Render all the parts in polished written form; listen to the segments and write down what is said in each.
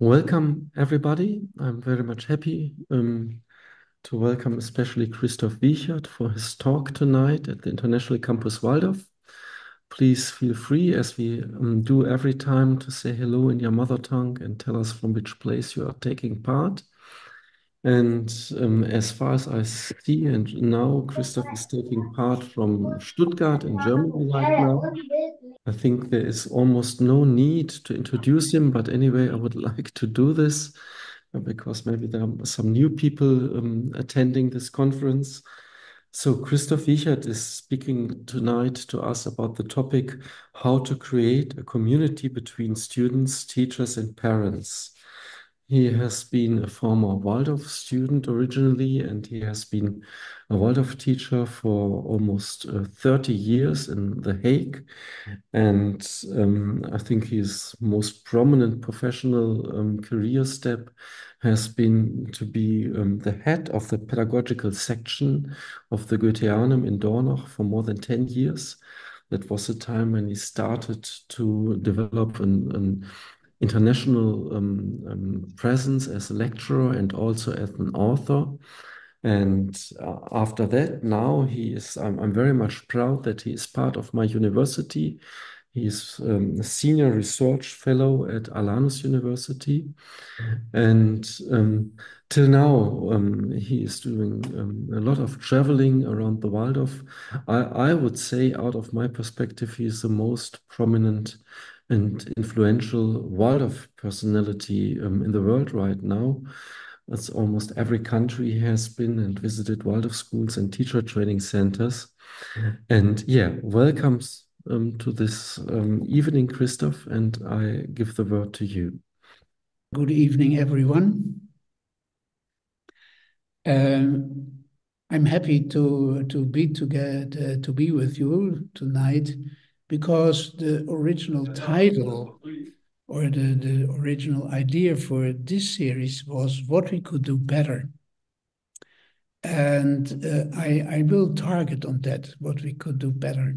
Welcome, everybody. I'm very much happy to welcome especially Christof Wiechert for his talk tonight at the International Campus Waldorf. Please feel free, as we do every time, to say hello in your mother tongue and tell us from which place you are taking part. And as far as I see, and now Christof is taking part from Stuttgart in Germany right now. I think there is almost no need to introduce him, but anyway, I would like to do this because maybe there are some new people attending this conference. So, Christof Wiechert is speaking tonight to us about the topic how to create a community between students, teachers, and parents. He has been a former Waldorf student originally, and he has been a Waldorf teacher for almost 30 years in The Hague. And I think his most prominent professional career step has been to be the head of the pedagogical section of the Goetheanum in Dornach for more than 10 years. That was the time when he started to develop an international presence as a lecturer and also as an author. And after that, now I'm very much proud that he is part of my university. He is a senior research fellow at Alanus University. And till now, he is doing a lot of traveling around the Waldorf. I would say, out of my perspective, he is the most prominent and influential Waldorf personality in the world right now. That's almost every country has been and visited Waldorf schools and teacher training centers. And yeah, welcome to this evening, Christof, and I give the word to you. Good evening, everyone. I'm happy to be with you tonight because the original title or the original idea for this series was what we could do better. And I will target on that, what we could do better.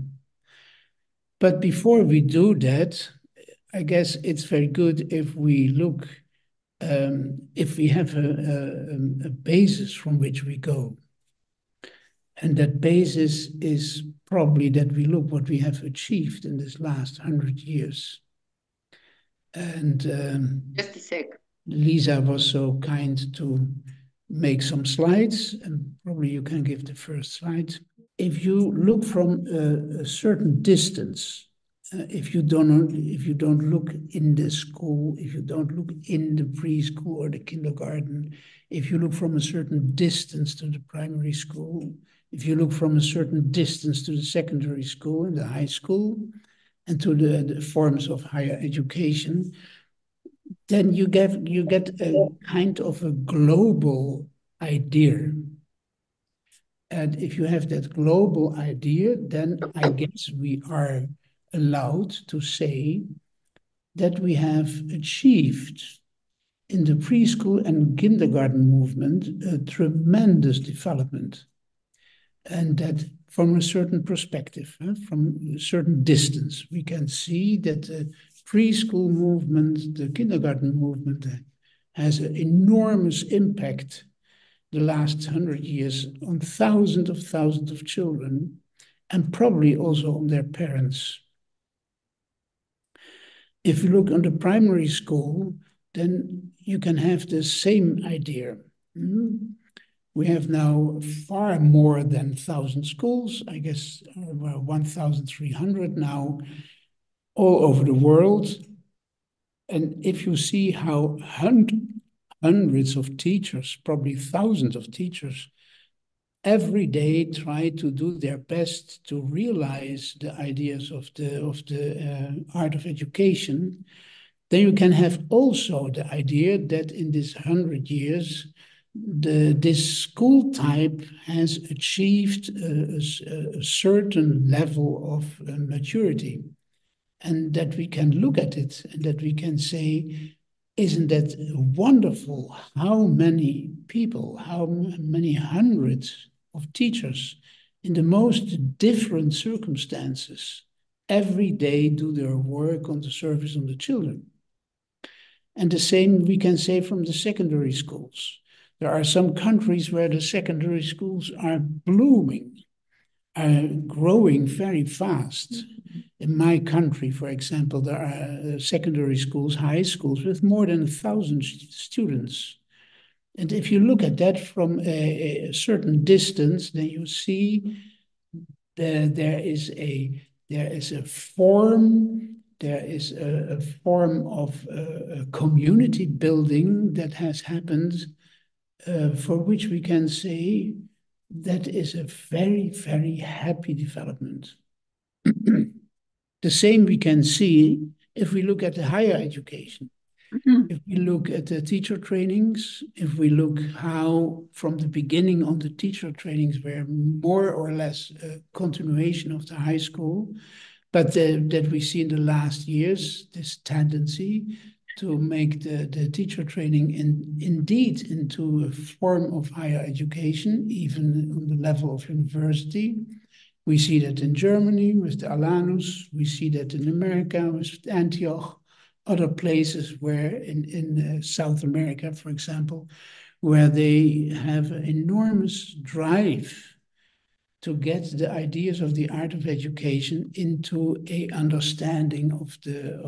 But before we do that, I guess it's very good if we look if we have a basis from which we go. And that basis is probably that we look what we have achieved in this last 100 years. And just a sec. Lisa was so kind to make some slides, and probably you can give the first slide. If you look from a certain distance, if you don't look in the school, if you don't look in the preschool or the kindergarten, if you look from a certain distance to the primary school, if you look from a certain distance to the secondary school and the high school, and to the forms of higher education, then you get a kind of a global idea. And if you have that global idea, then I guess we are allowed to say that we have achieved in the preschool and kindergarten movement a tremendous development. And that from a certain perspective, from a certain distance, we can see that the preschool movement, the kindergarten movement has an enormous impact the last 100 years on thousands of children and probably also on their parents. If you look on the primary school, then you can have the same idea. We have now far more than 1,000 schools, I guess 1,300 now, all over the world. And if you see how hundreds of teachers, probably thousands of teachers, every day try to do their best to realize the ideas of the art of education, then you can have also the idea that in this 100 years, this school type has achieved a certain level of maturity, and that we can look at it and that we can say, isn't that wonderful? How many people, how many hundreds of teachers in the most different circumstances every day do their work on the service of the children. And the same we can say from the secondary schools. There are some countries where the secondary schools are blooming, are growing very fast. In my country, for example, there are secondary schools, high schools with more than 1,000 students. And if you look at that from a certain distance, then you see there is a form, there is a form of community building that has happened, for which we can say that is a very, very happy development. The same we can see if we look at the higher education. If we look at the teacher trainings, if we look how from the beginning on the teacher trainings were more or less a continuation of the high school, but that we see in the last years, this tendency to make the teacher training indeed into a form of higher education, even on the level of university. We see that in Germany with the Alanus, we see that in America with Antioch, other places where in South America, for example, where they have an enormous drive to get the ideas of the art of education into a understanding of the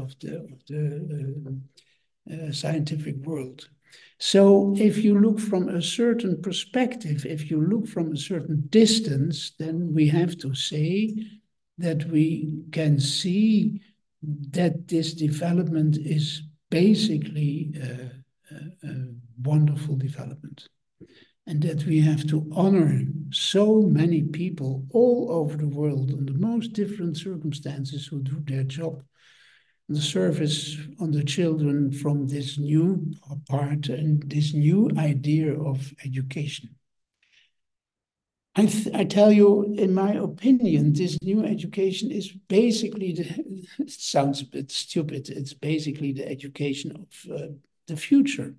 scientific world. So if you look from a certain perspective, if you look from a certain distance, then we have to say that we can see that this development is basically a wonderful development, and that we have to honor so many people all over the world in the most different circumstances who do their job, the service on the children from this new part and this new idea of education. I tell you, in my opinion, this new education is basically it sounds a bit stupid, it's basically the education of the future.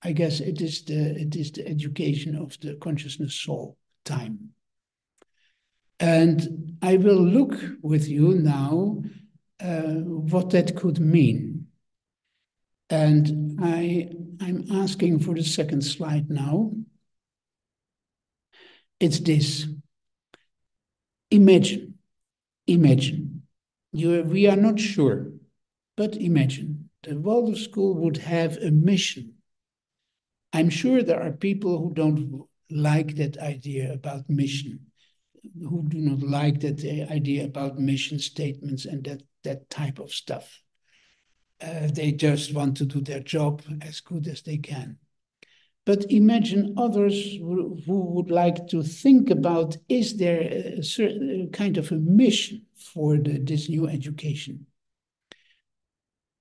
I guess it is the education of the consciousness soul time. And I will look with you now what that could mean. And I'm asking for the second slide now. It's this. Imagine. We are not sure, but imagine. The Waldorf School would have a mission. I'm sure there are people who don't like that idea about mission, who do not like that idea about mission statements and that type of stuff. They just want to do their job as good as they can. But imagine others who would like to think about, is there a certain kind of a mission for this new education?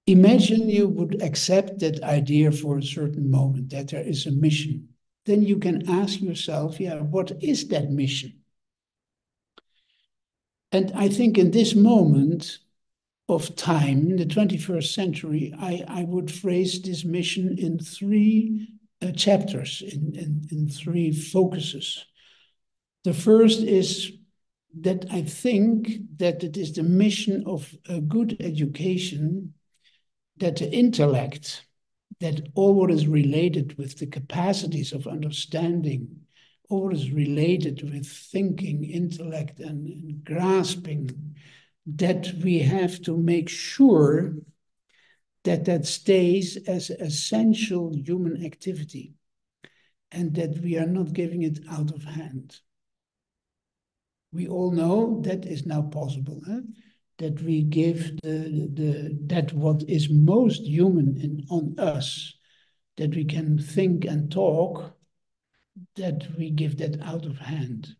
Imagine you would accept that idea for a certain moment, that there is a mission. Then you can ask yourself, yeah, what is that mission? And I think in this moment of time, in the 21st century, I would phrase this mission in three chapters, in three focuses. The first is that I think that it is the mission of a good education, that the intellect, that all what is related with the capacities of understanding, all what is related with thinking, intellect, and grasping, that we have to make sure that stays as essential human activity, and that we are not giving it out of hand. We all know that is now possible, that we give that what is most human on us, that we can think and talk, that we give that out of hand.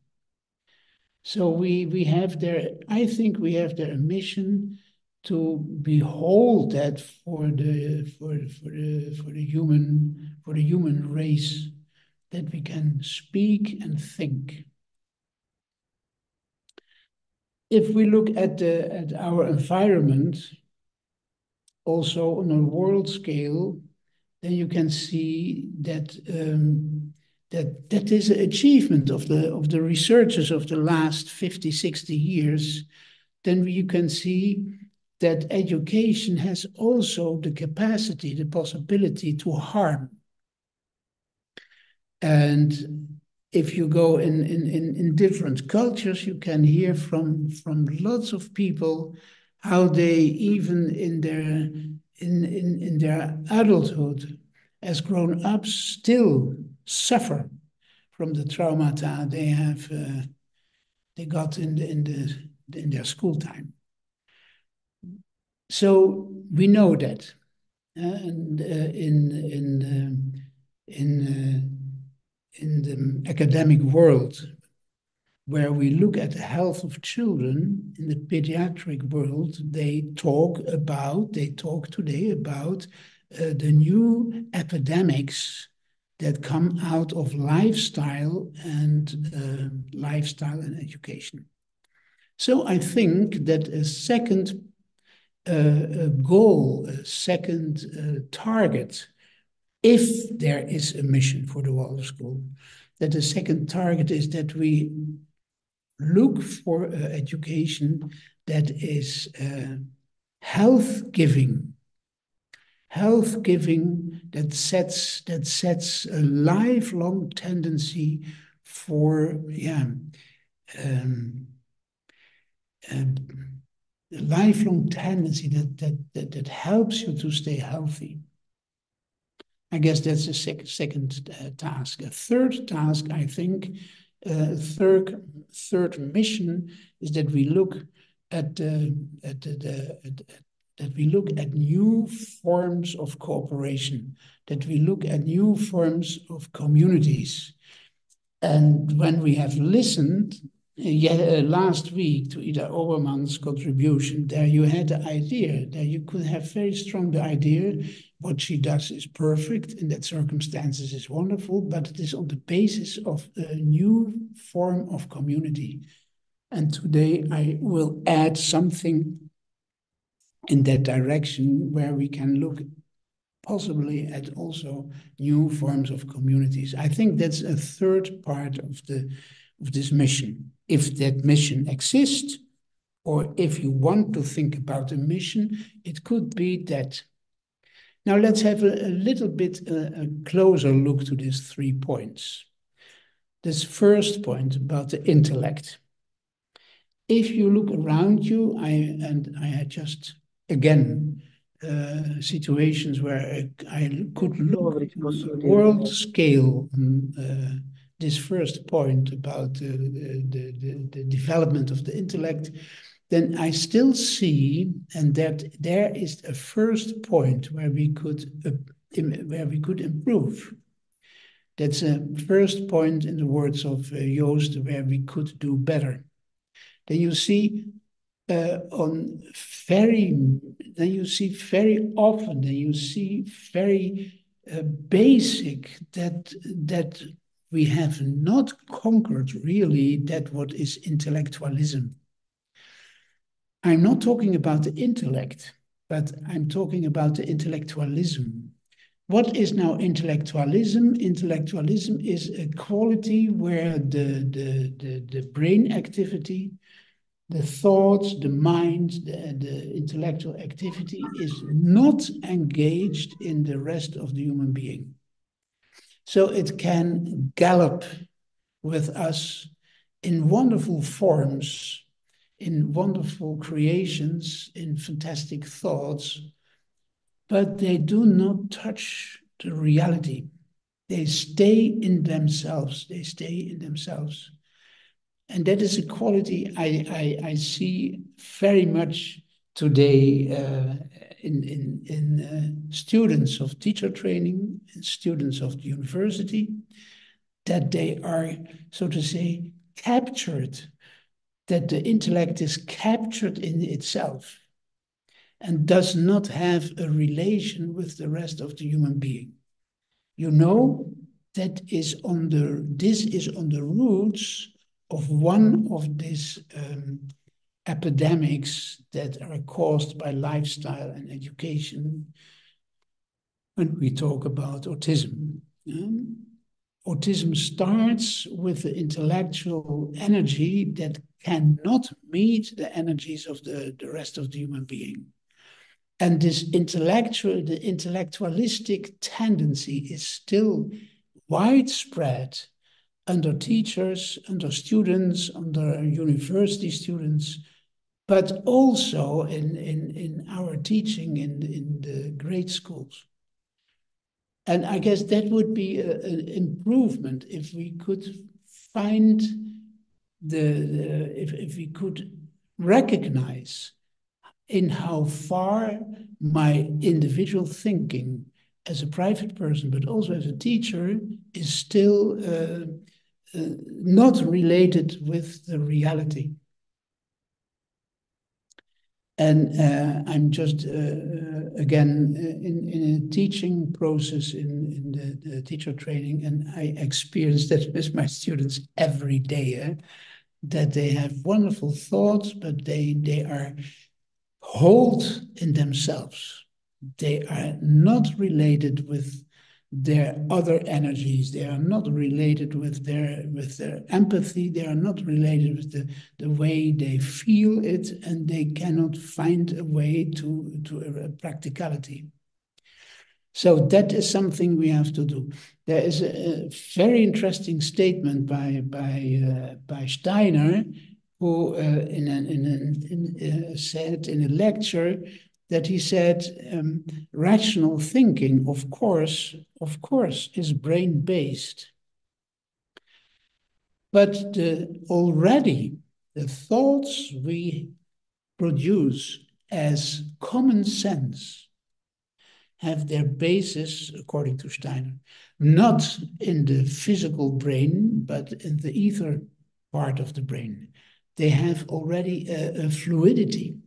So we have there, I think we have there a mission to behold that for the human race, that we can speak and think. If we look at our environment, also on a world scale, then you can see that that is an achievement of the researchers of the last 50, 60 years. Then you can see that education has also the capacity, the possibility to harm. And if you go in different cultures, you can hear from lots of people how they, even in their adulthood as grown-ups, still suffer from the traumata they got in their school time. So we know that, and in the academic world, where we look at the health of children, in the pediatric world, they talk today about the new epidemics that come out of lifestyle and education. So I think that a second goal, a second target, if there is a mission for the Waldorf School, that the second target is that we look for education that is health-giving, that sets a lifelong tendency for lifelong tendency that helps you to stay healthy. I guess that's the second task. A third task, I think, third mission is that we look at new forms of cooperation, that we look at new forms of communities. And when we have listened last week to Ida Obermann's contribution, there you had the idea, there you could have very strong the idea what she does is perfect, in that circumstances is wonderful, but it is on the basis of a new form of community. And today I will add something in that direction where we can look possibly at also new forms of communities. I think that's a third part of this mission. If that mission exists, or if you want to think about a mission, it could be that. Now let's have a little bit a closer look to these 3 points. This first point about the intellect. If you look around you, I had just, again, situations where I could look at a world scale on this first point about the development of the intellect, then I still see, and that there is a first point where we could improve. That's a first point, in the words of Joost, where we could do better. Then you see very basic that we have not conquered really that what is intellectualism. I'm not talking about the intellect, but I'm talking about the intellectualism. What is now intellectualism? Intellectualism is a quality where the brain activity, the thoughts, the mind, the intellectual activity is not engaged in the rest of the human being. So it can gallop with us in wonderful forms, in wonderful creations, in fantastic thoughts, but they do not touch the reality. They stay in themselves. And that is a quality I see very much today in students of teacher training, and students of the university, that they are, so to say, captured, that the intellect is captured in itself and does not have a relation with the rest of the human being. You know, this is on the roots of one of these epidemics that are caused by lifestyle and education when we talk about autism. Autism starts with the intellectual energy that cannot meet the energies of the rest of the human being. And the intellectualistic tendency is still widespread under teachers, under students, under university students, but also in our teaching in the grade schools. And I guess that would be an improvement if we could find if we could recognize in how far my individual thinking as a private person, but also as a teacher, is still not related with the reality. And I'm just, again, in a teaching process in the teacher training, and I experience that with my students every day, that they have wonderful thoughts, but they are hold in themselves. They are not related with their other energies. They are not related with their empathy. They are not related with the way they feel it, and they cannot find a way to a practicality. So that is something we have to do. There is a very interesting statement by Steiner, who said in a lecture that he said, rational thinking, of course, is brain-based. But already the thoughts we produce as common sense have their basis, according to Steiner, not in the physical brain, but in the ether part of the brain. They have already a fluidity,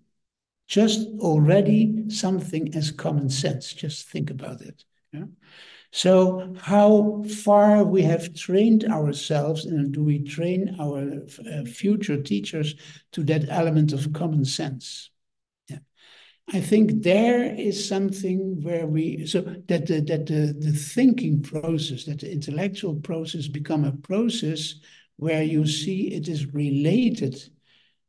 just already something as common sense. Just think about it. Yeah? So how far we have trained ourselves, and do we train our future teachers to that element of common sense? I think there is something where so that the thinking process, that the intellectual process become a process where you see it is related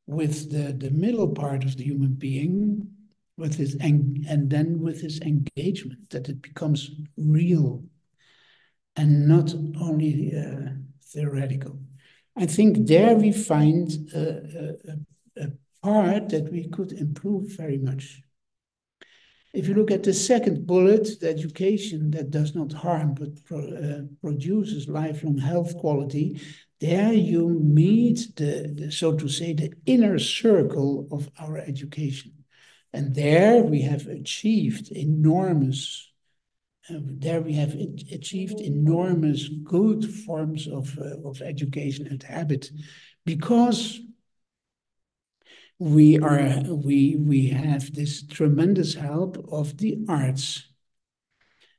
with the middle part of the human being, with his and then with his engagement, that it becomes real and not only theoretical. I think there we find a part that we could improve very much. If you look at the second bullet, the education that does not harm but produces lifelong health quality, there you meet so to say, the inner circle of our education. And there we have achieved enormous good forms of education and habit, because we have this tremendous help of the arts.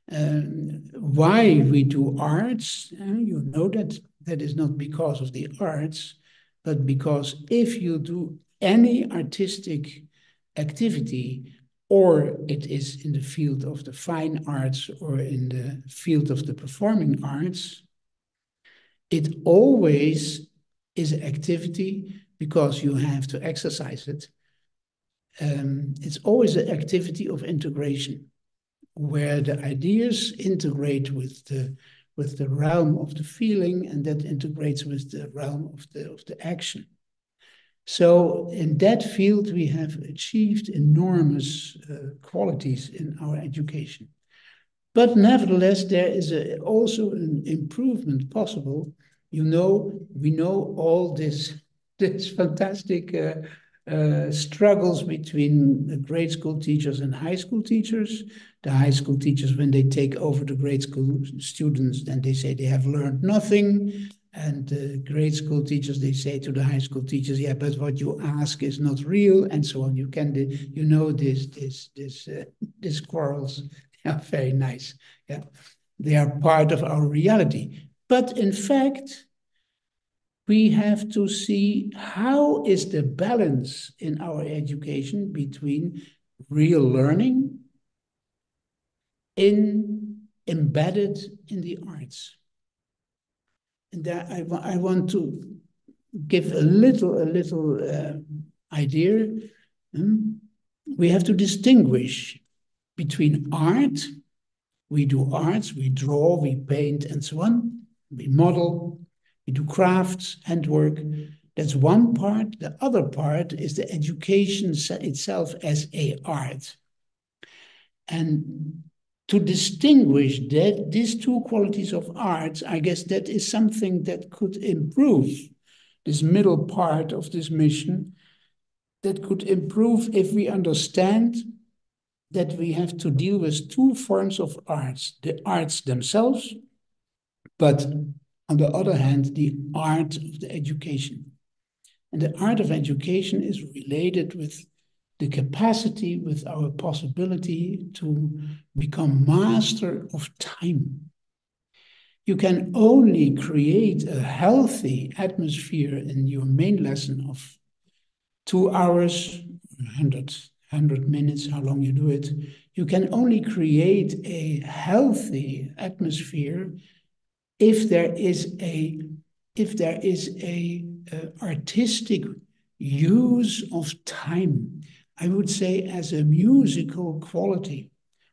Why we do arts, you know that is not because of the arts, but because if you do any artistic activity, or it is in the field of the fine arts or in the field of the performing arts, it always is an activity because you have to exercise it. It's always an activity of integration, where the ideas integrate with the realm of the feeling, and that integrates with the realm of the action. So in that field, we have achieved enormous qualities in our education. But nevertheless, there is also an improvement possible. We know all this fantastic struggles between grade school teachers and high school teachers. The high school teachers, when they take over the grade school students, then they say they have learned nothing. And the grade school teachers, they say to the high school teachers, yeah, but what you ask is not real, and so on. These quarrels are very nice. Yeah, they are part of our reality. But in fact, we have to see how is the balance in our education between real learning embedded in the arts. And there I want to give a little idea. We have to distinguish between art. We do arts, we draw, we paint, and so on. We model, we do crafts, handwork. That's one part. The other part is the education itself as a art. And to distinguish these two qualities of arts, I guess that is something that could improve this middle part of this mission, that could improve if we understand that we have to deal with two forms of arts, the arts themselves, but on the other hand, the art of the education. And the art of education is related with the capacity, with our possibility to become master of time. You can only create a healthy atmosphere in your main lesson of 2 hours, 100 minutes, how long you do it. You can only create a healthy atmosphere if there is a artistic use of time. I would say as a musical quality.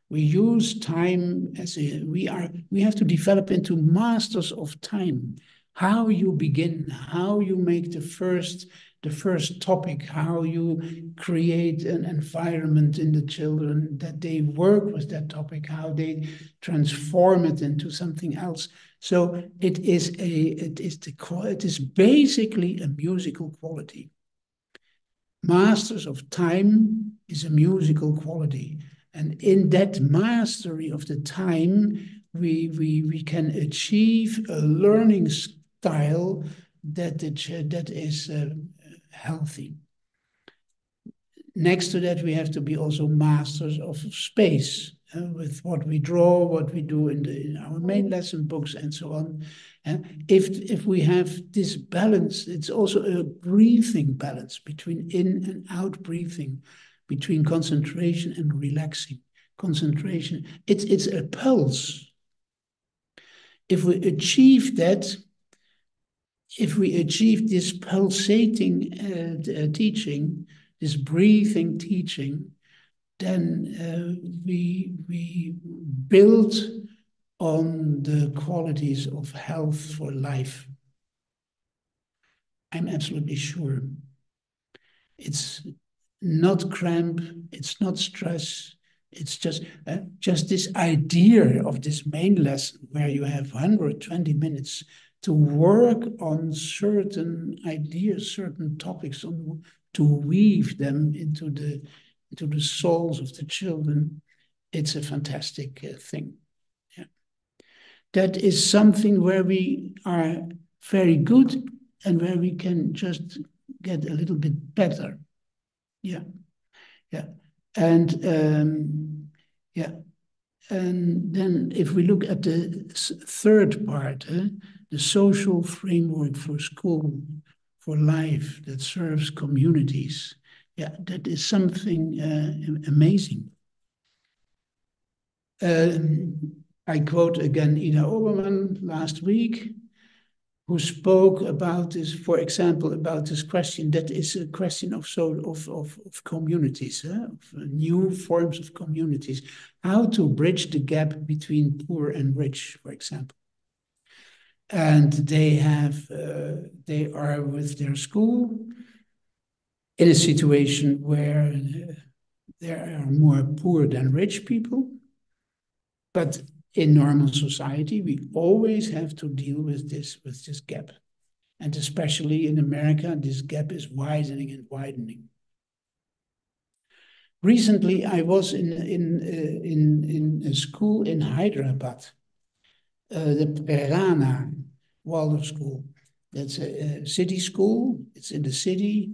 We use time as we have to develop into masters of time. How you begin, how you make the first topic, how you create an environment in the children that they work with that topic, how they transform it into something else. So it is basically a musical quality. Masters of time is a musical quality. And in that mastery of the time, we can achieve a learning style that is healthy. Next to that, we have to be also masters of space with what we draw, what we do in our main lesson books, and so on. And if we have this balance, it's also a breathing balance between in and out breathing, between concentration and relaxing. Concentration, it's a pulse. If we achieve that, if we achieve this pulsating teaching, this breathing teaching, then we build on the qualities of health for life. I'm absolutely sure. It's not cramp, it's not stress, it's just this idea of this main lesson where you have 120 minutes to work on certain ideas, certain topics, to weave them into the souls of the children. It's a fantastic thing. Yeah. That is something where we are very good and where we can just get a little bit better. Yeah, yeah. And yeah. And then if we look at the third part, the social framework for school, for life that serves communities, yeah, that is something amazing. I quote again Ida Obermann last week, who spoke about this, for example, about this question that is a question of communities, of new forms of communities, how to bridge the gap between poor and rich, for example. And they are with their school in a situation where there are more poor than rich people, but in normal society, we always have to deal with this gap. And especially in America, this gap is widening and widening. Recently, I was in a school in Hyderabad, the Prerana Waldorf School. That's a city school. It's in the city.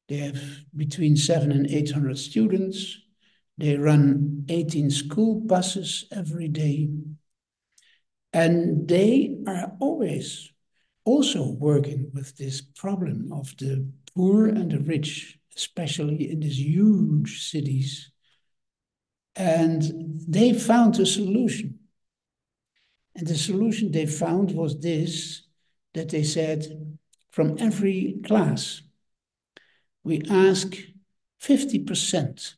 They have between 700 and 800 students. They run 18 school buses every day. And they are always also working with this problem of the poor and the rich, especially in these huge cities. And they found a solution. And the solution they found was this, that they said, from every class. We ask 50%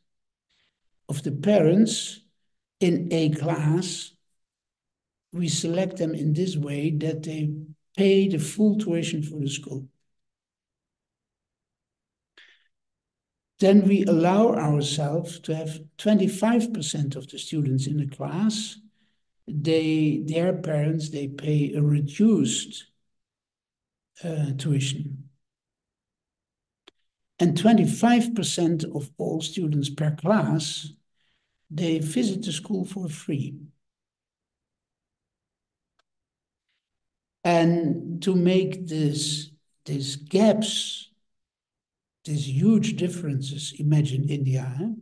of the parents in a class. We select them in this way that they pay the full tuition for the school. Then we allow ourselves to have 25% of the students in the class. Their parents, they pay a reduced tuition. And 25% of all students per class, they visit the school for free. And to make these gaps, these huge differences, imagine India,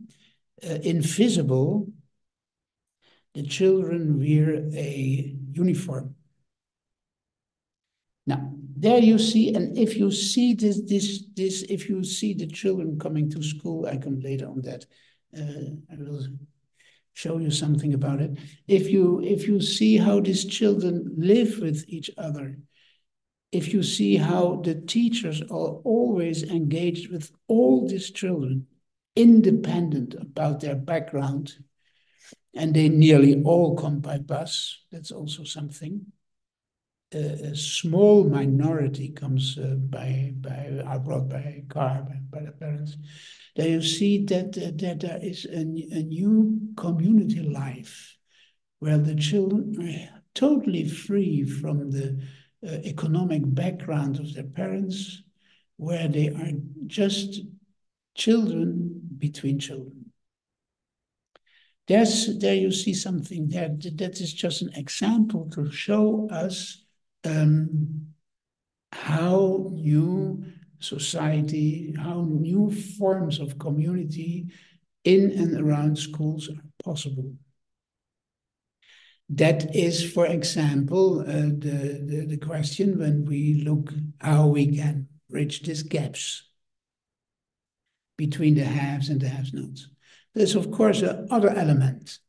invisible, the children wear a uniform. Now, there you see, and if you see if you see the children coming to school, I come later on that. I will show you something about it. If you see how these children live with each other, if you see how the teachers are always engaged with all these children, independent about their background, and they nearly all come by bus, that's also something. A small minority comes are brought by car by the parents. There you see that there is a new community life where the children are totally free from the economic background of their parents, where they are just children between children. There you see something there. That is just an example to show us how new society, how new forms of community in and around schools are possible. That is, for example, the question when we look how we can bridge these gaps between the haves and the have-nots. There's, of course, another element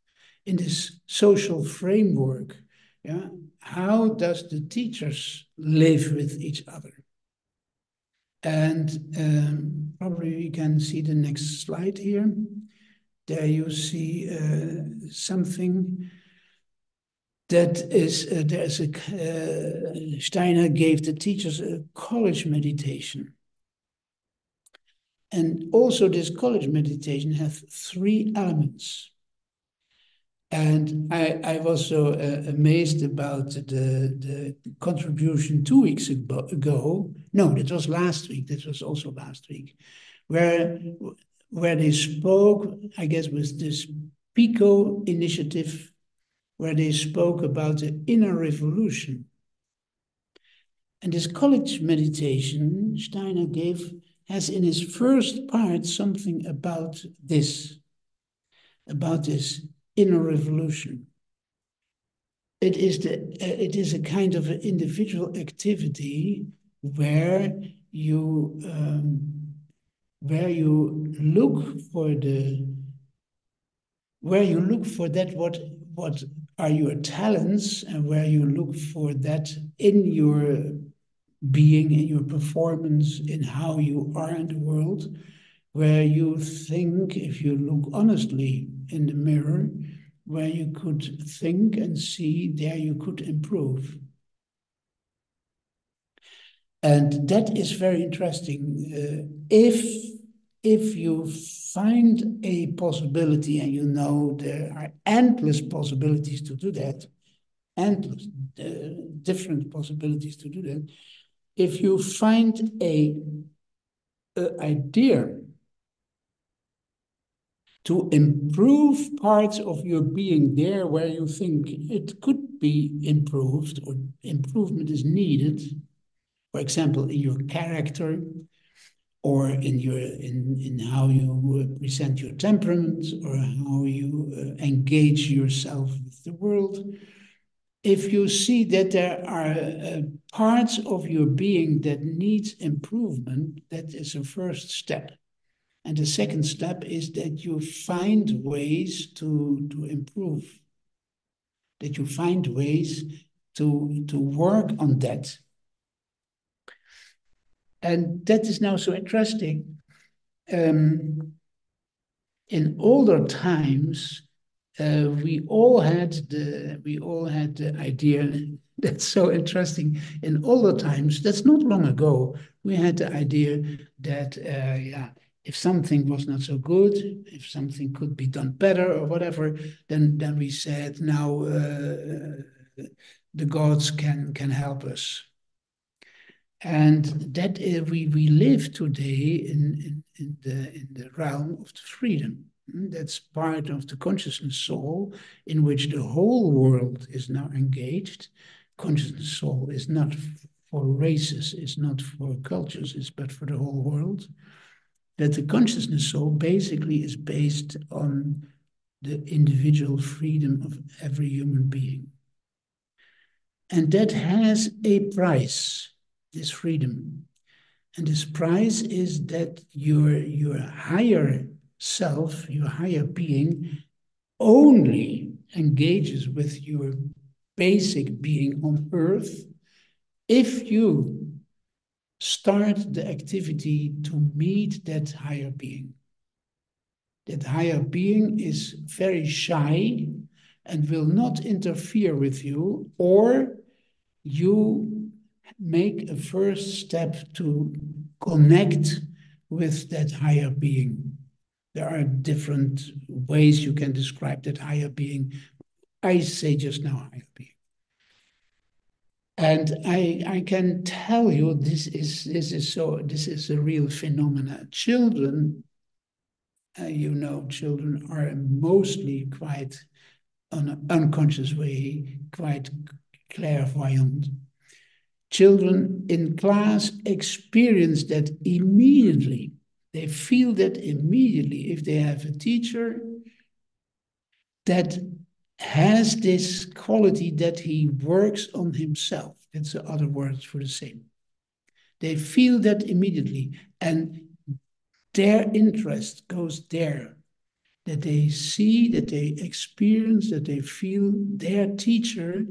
in this social framework. Yeah? How does the teachers live with each other? And probably we can see the next slide here. There you see something that is, there's a, Steiner gave the teachers a college meditation. And also this college meditation has 3 elements. And I was so amazed about the contribution 2 weeks ago. No, that was last week. That was also last week, where they spoke, I guess, with this PICO initiative, where they spoke about the inner revolution. And this college meditation Steiner gave has in his first part something about this inner revolution. It is a kind of an individual activity where you look for what are your talents, and where you look for that in your being, in your performance, in how you are in the world, where you think, if you look honestly in the mirror, where you could think and see there you could improve. And that is very interesting. If you find a possibility, and you know there are endless possibilities to do that, endless different possibilities to do that, if you find a idea to improve parts of your being there where you think it could be improved or improvement is needed, for example, in your character or in how you present your temperament or how you engage yourself with the world. If you see that there are parts of your being that needs improvement, that is a first step. And the second step is that you find ways to improve, that you find ways to work on that. And that is now so interesting. In older times, we all had the idea. That's so interesting. In older times, that's not long ago, we had the idea that if something was not so good, if something could be done better or whatever, then we said now the gods can help us. And that we live today in the realm of the freedom. That's part of the consciousness soul in which the whole world is now engaged. Consciousness soul is not for races, is not for cultures, is but for the whole world. That the consciousness soul basically is based on the individual freedom of every human being. And that has a price, this freedom. And this price is that your higher self, your higher being, only engages with your basic being on earth if you start the activity to meet that higher being. That higher being is very shy and will not interfere with you, or you make a first step to connect with that higher being. There are different ways you can describe that higher being. I say just now higher being. And I can tell you this is a real phenomenon. Children, children are mostly quite on an unconscious way, quite clairvoyant. Children in class experience that immediately. They feel that immediately if they have a teacher that has this quality that he works on himself. That's the other words for the same. They feel that immediately, and their interest goes there. That they see, that they experience, that they feel their teacher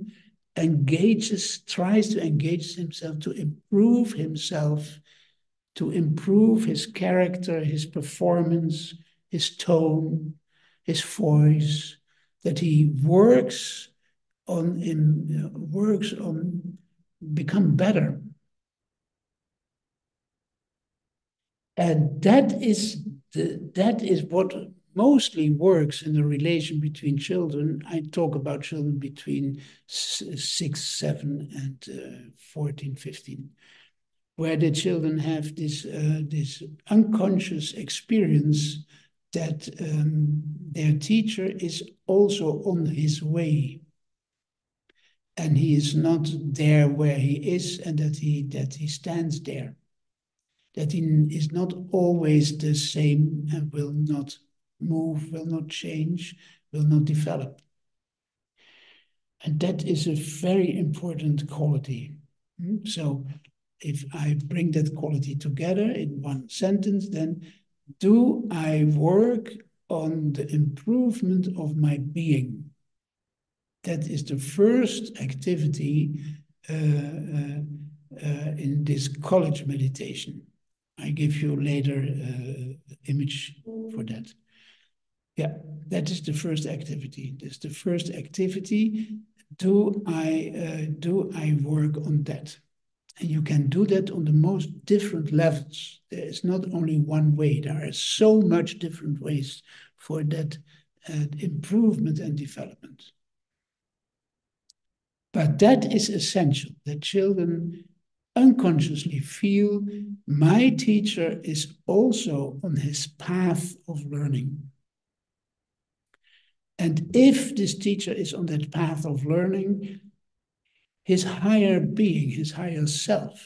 tries to engage himself to improve himself, to improve his character, his performance, his tone, his voice, that he works on become better. And that is what mostly works in the relation between children. I talk about children between 6, 7, and 14, 15, where the children have this unconscious experience that their teacher is also on his way, and he is not there where he is, and that he stands there. That he is not always the same and will not move, will not change, will not develop. And that is a very important quality. So if I bring that quality together in one sentence, then do I work on the improvement of my being? That is the first activity in this college meditation. I give you later image for that. Yeah, that is the first activity. That's the first activity. Do I work on that? And you can do that on the most different levels. There is not only one way. There are so much different ways for that improvement and development. But that is essential, that children unconsciously feel my teacher is also on his path of learning. And if this teacher is on that path of learning, his higher being, his higher self,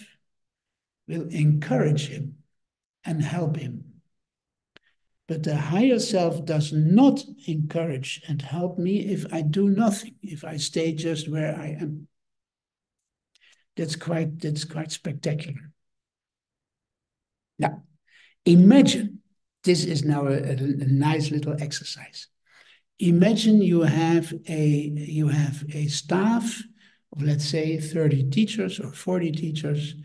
will encourage him and help him. But the higher self does not encourage and help me if I do nothing, if I stay just where I am. That's quite spectacular. Now, imagine, this is now a nice little exercise. Imagine you have a staff of, let's say, 30 teachers or 40 teachers,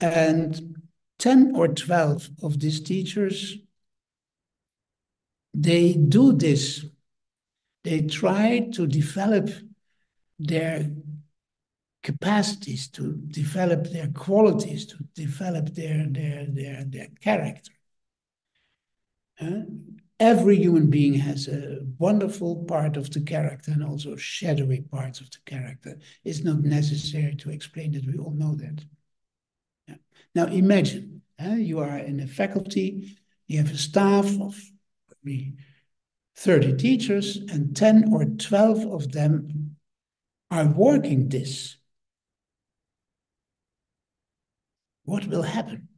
and 10 or 12 of these teachers, they do this. They try to develop their capacities, to develop their qualities, to develop their character. Every human being has a wonderful part of the character and also shadowy parts of the character. It's not necessary to explain that. We all know that. Yeah. Now imagine you are in a faculty, you have a staff of maybe 30 teachers, and 10 or 12 of them are working this. What will happen?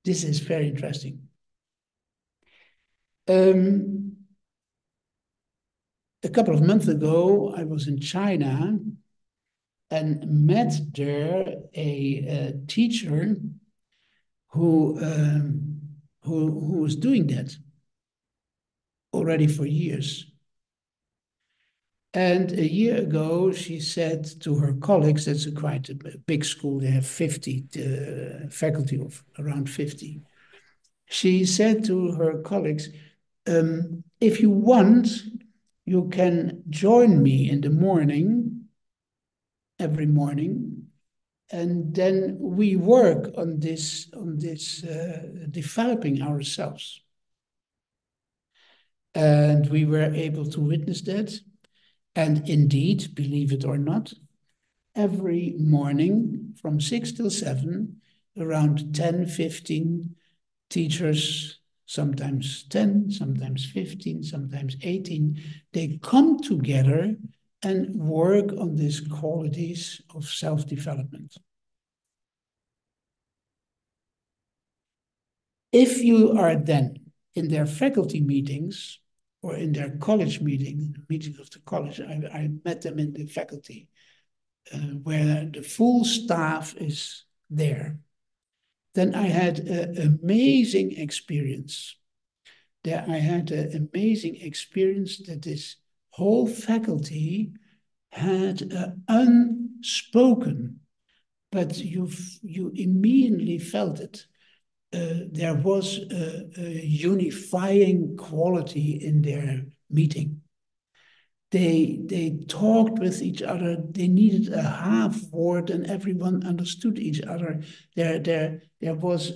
This is very interesting. A couple of months ago, I was in China and met there a teacher who was doing that already for years. And a year ago, she said to her colleagues, that's quite a big school, they have 50, faculty of around 50. She said to her colleagues, if you want, you can join me in the morning, every morning, and then we work on this developing ourselves. And we were able to witness that. And indeed, believe it or not, every morning from 6 till 7, around 10, 15 teachers, sometimes 10, sometimes 15, sometimes 18, they come together and work on these qualities of self-development. If you are then in their faculty meetings or in their college meetings of the college, I met them in the faculty, where the full staff is there. Then I had an amazing experience. There I had an amazing experience that this whole faculty had unspoken, but you immediately felt it. There was a unifying quality in their meeting. They talked with each other. They needed a half word, and everyone understood each other. There was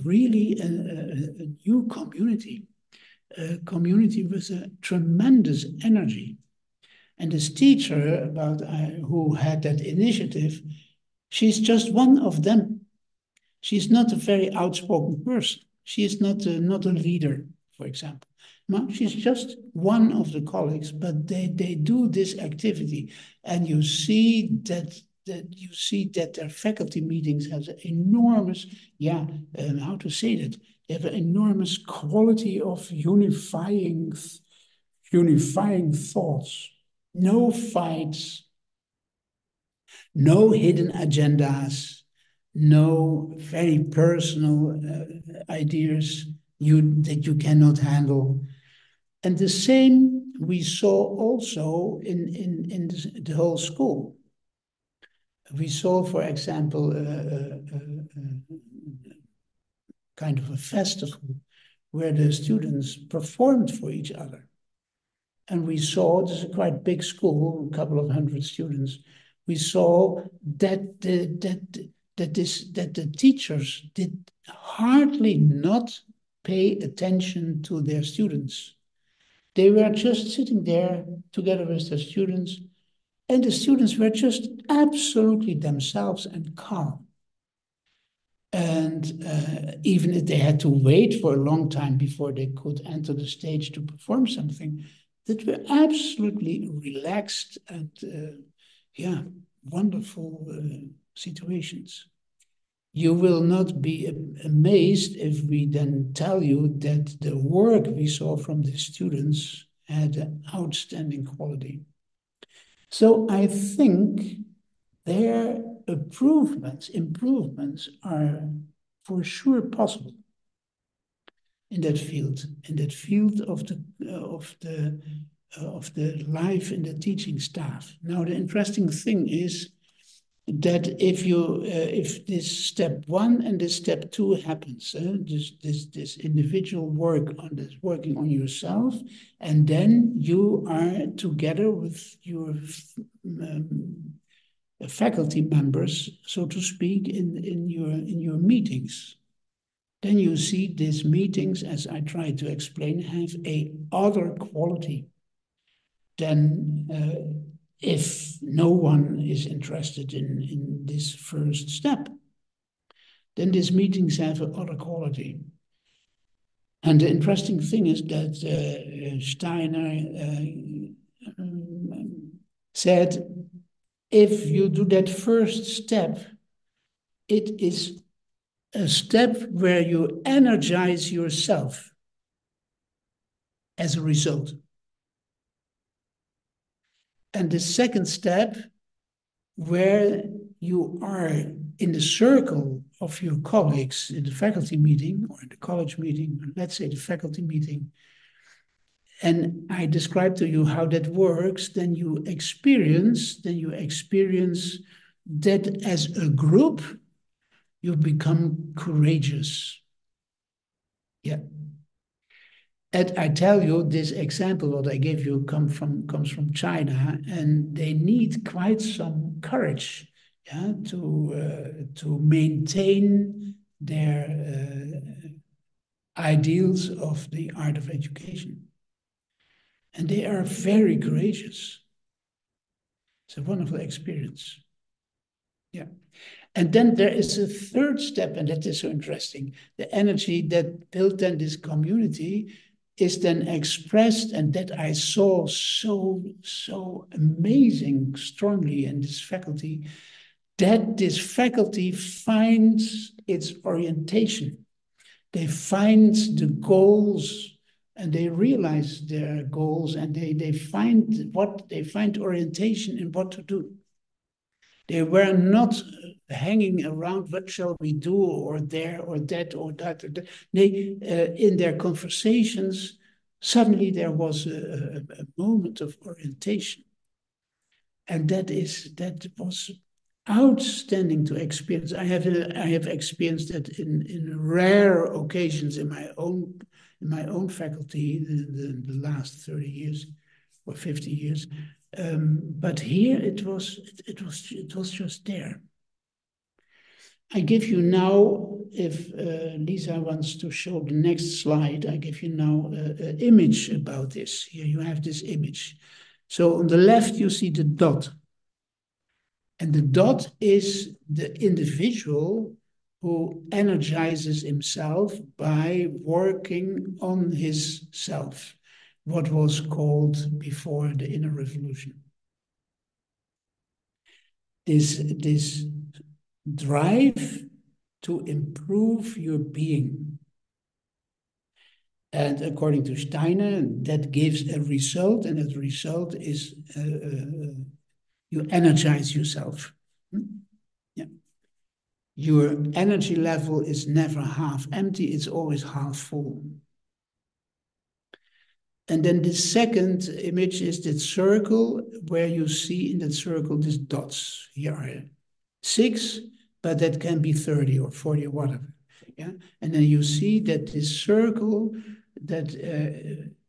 really a new community, a community with a tremendous energy. And this teacher who had that initiative, she's just one of them. She's not a very outspoken person. She is not a leader, for example. No, she's just one of the colleagues, but they do this activity, and you see that their faculty meetings have an enormous, how to say that? They have an enormous quality of unifying thoughts. No fights, no hidden agendas, no very personal ideas that you cannot handle. And the same we saw also in the whole school. We saw, for example, kind of a festival where the students performed for each other. And we saw, this is a quite big school, a couple of hundred students, we saw that the teachers did hardly not pay attention to their students. They were just sitting there together with their students, and the students were just absolutely themselves and calm. And even if they had to wait for a long time before they could enter the stage to perform something, that were absolutely relaxed and wonderful situations. You will not be amazed if we then tell you that the work we saw from the students had an outstanding quality. So I think their improvements are for sure possible in that field of the life in the teaching staff. Now, the interesting thing is that if this step 1 and this step 2 happens, this individual working on yourself, and then you are together with your faculty members, so to speak, in your meetings. Then you see these meetings, as I tried to explain, have a other quality than if no one is interested in this first step. Then these meetings have other quality. And the interesting thing is that Steiner said, if you do that first step, it is a step where you energize yourself as a result. And the second step, where you are in the circle of your colleagues in the faculty meeting or in the college meeting, let's say the faculty meeting, and I describe to you how that works, then you experience that as a group, you become courageous. Yeah. And I tell you, this example what I gave you comes from China, and they need quite some courage, yeah, to maintain their ideals of the art of education. And they are very courageous. It's a wonderful experience. Yeah. And then there is a third step, and that is so interesting. The energy that built then this community is then expressed, and that I saw so amazing strongly in this faculty, that this faculty finds its orientation. They find the goals, and they realize their goals, and they find orientation in what to do. They were not hanging around, what shall we do, or there, or that, or that. Or that. They, in their conversations, suddenly there was a moment of orientation. And that was outstanding to experience. I have experienced that in rare occasions in my own faculty the last 30 years or 50 years. But here it was just there. I give you now, if Lisa wants to show the next slide, I give you now an image about this. Here you have this image. So on the left, you see the dot. And the dot is the individual who energizes himself by working on his self, what was called before the inner revolution. This drive to improve your being. And according to Steiner, that gives a result, and that result is you energize yourself. Yeah. Your energy level is never half empty, it's always half full. And then the second image is that circle where you see in that circle these dots. Here are 6, but that can be 30 or 40 or whatever. Yeah? And then you see that this circle, that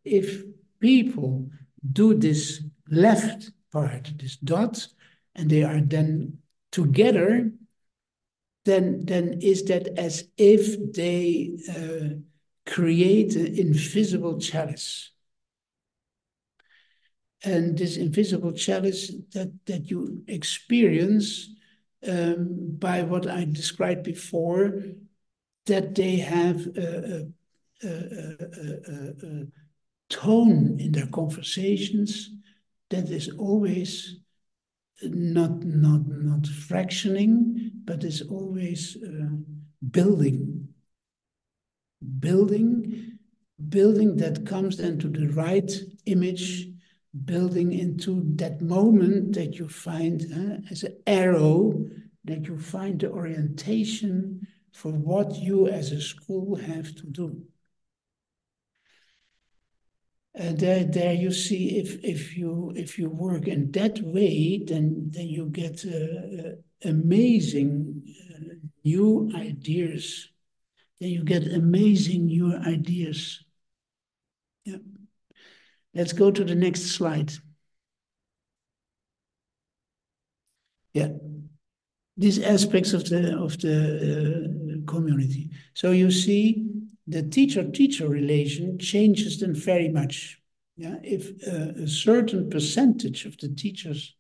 if people do this left part, this dot, and they are then together, then is that as if they create an invisible chalice. And this invisible chalice that you experience by what I described before, that they have a tone in their conversations that is always not fractioning, but is always building that comes then to the right image, building into that moment that you find as an arrow, that you find the orientation for what you as a school have to do. There you see if you work in that way, then you get amazing new ideas. Then you get amazing new ideas. Yeah. Let's go to the next slide. Yeah. These aspects of the community. So you see the teacher-teacher relation changes them very much. Yeah, if a certain percentage of the teachers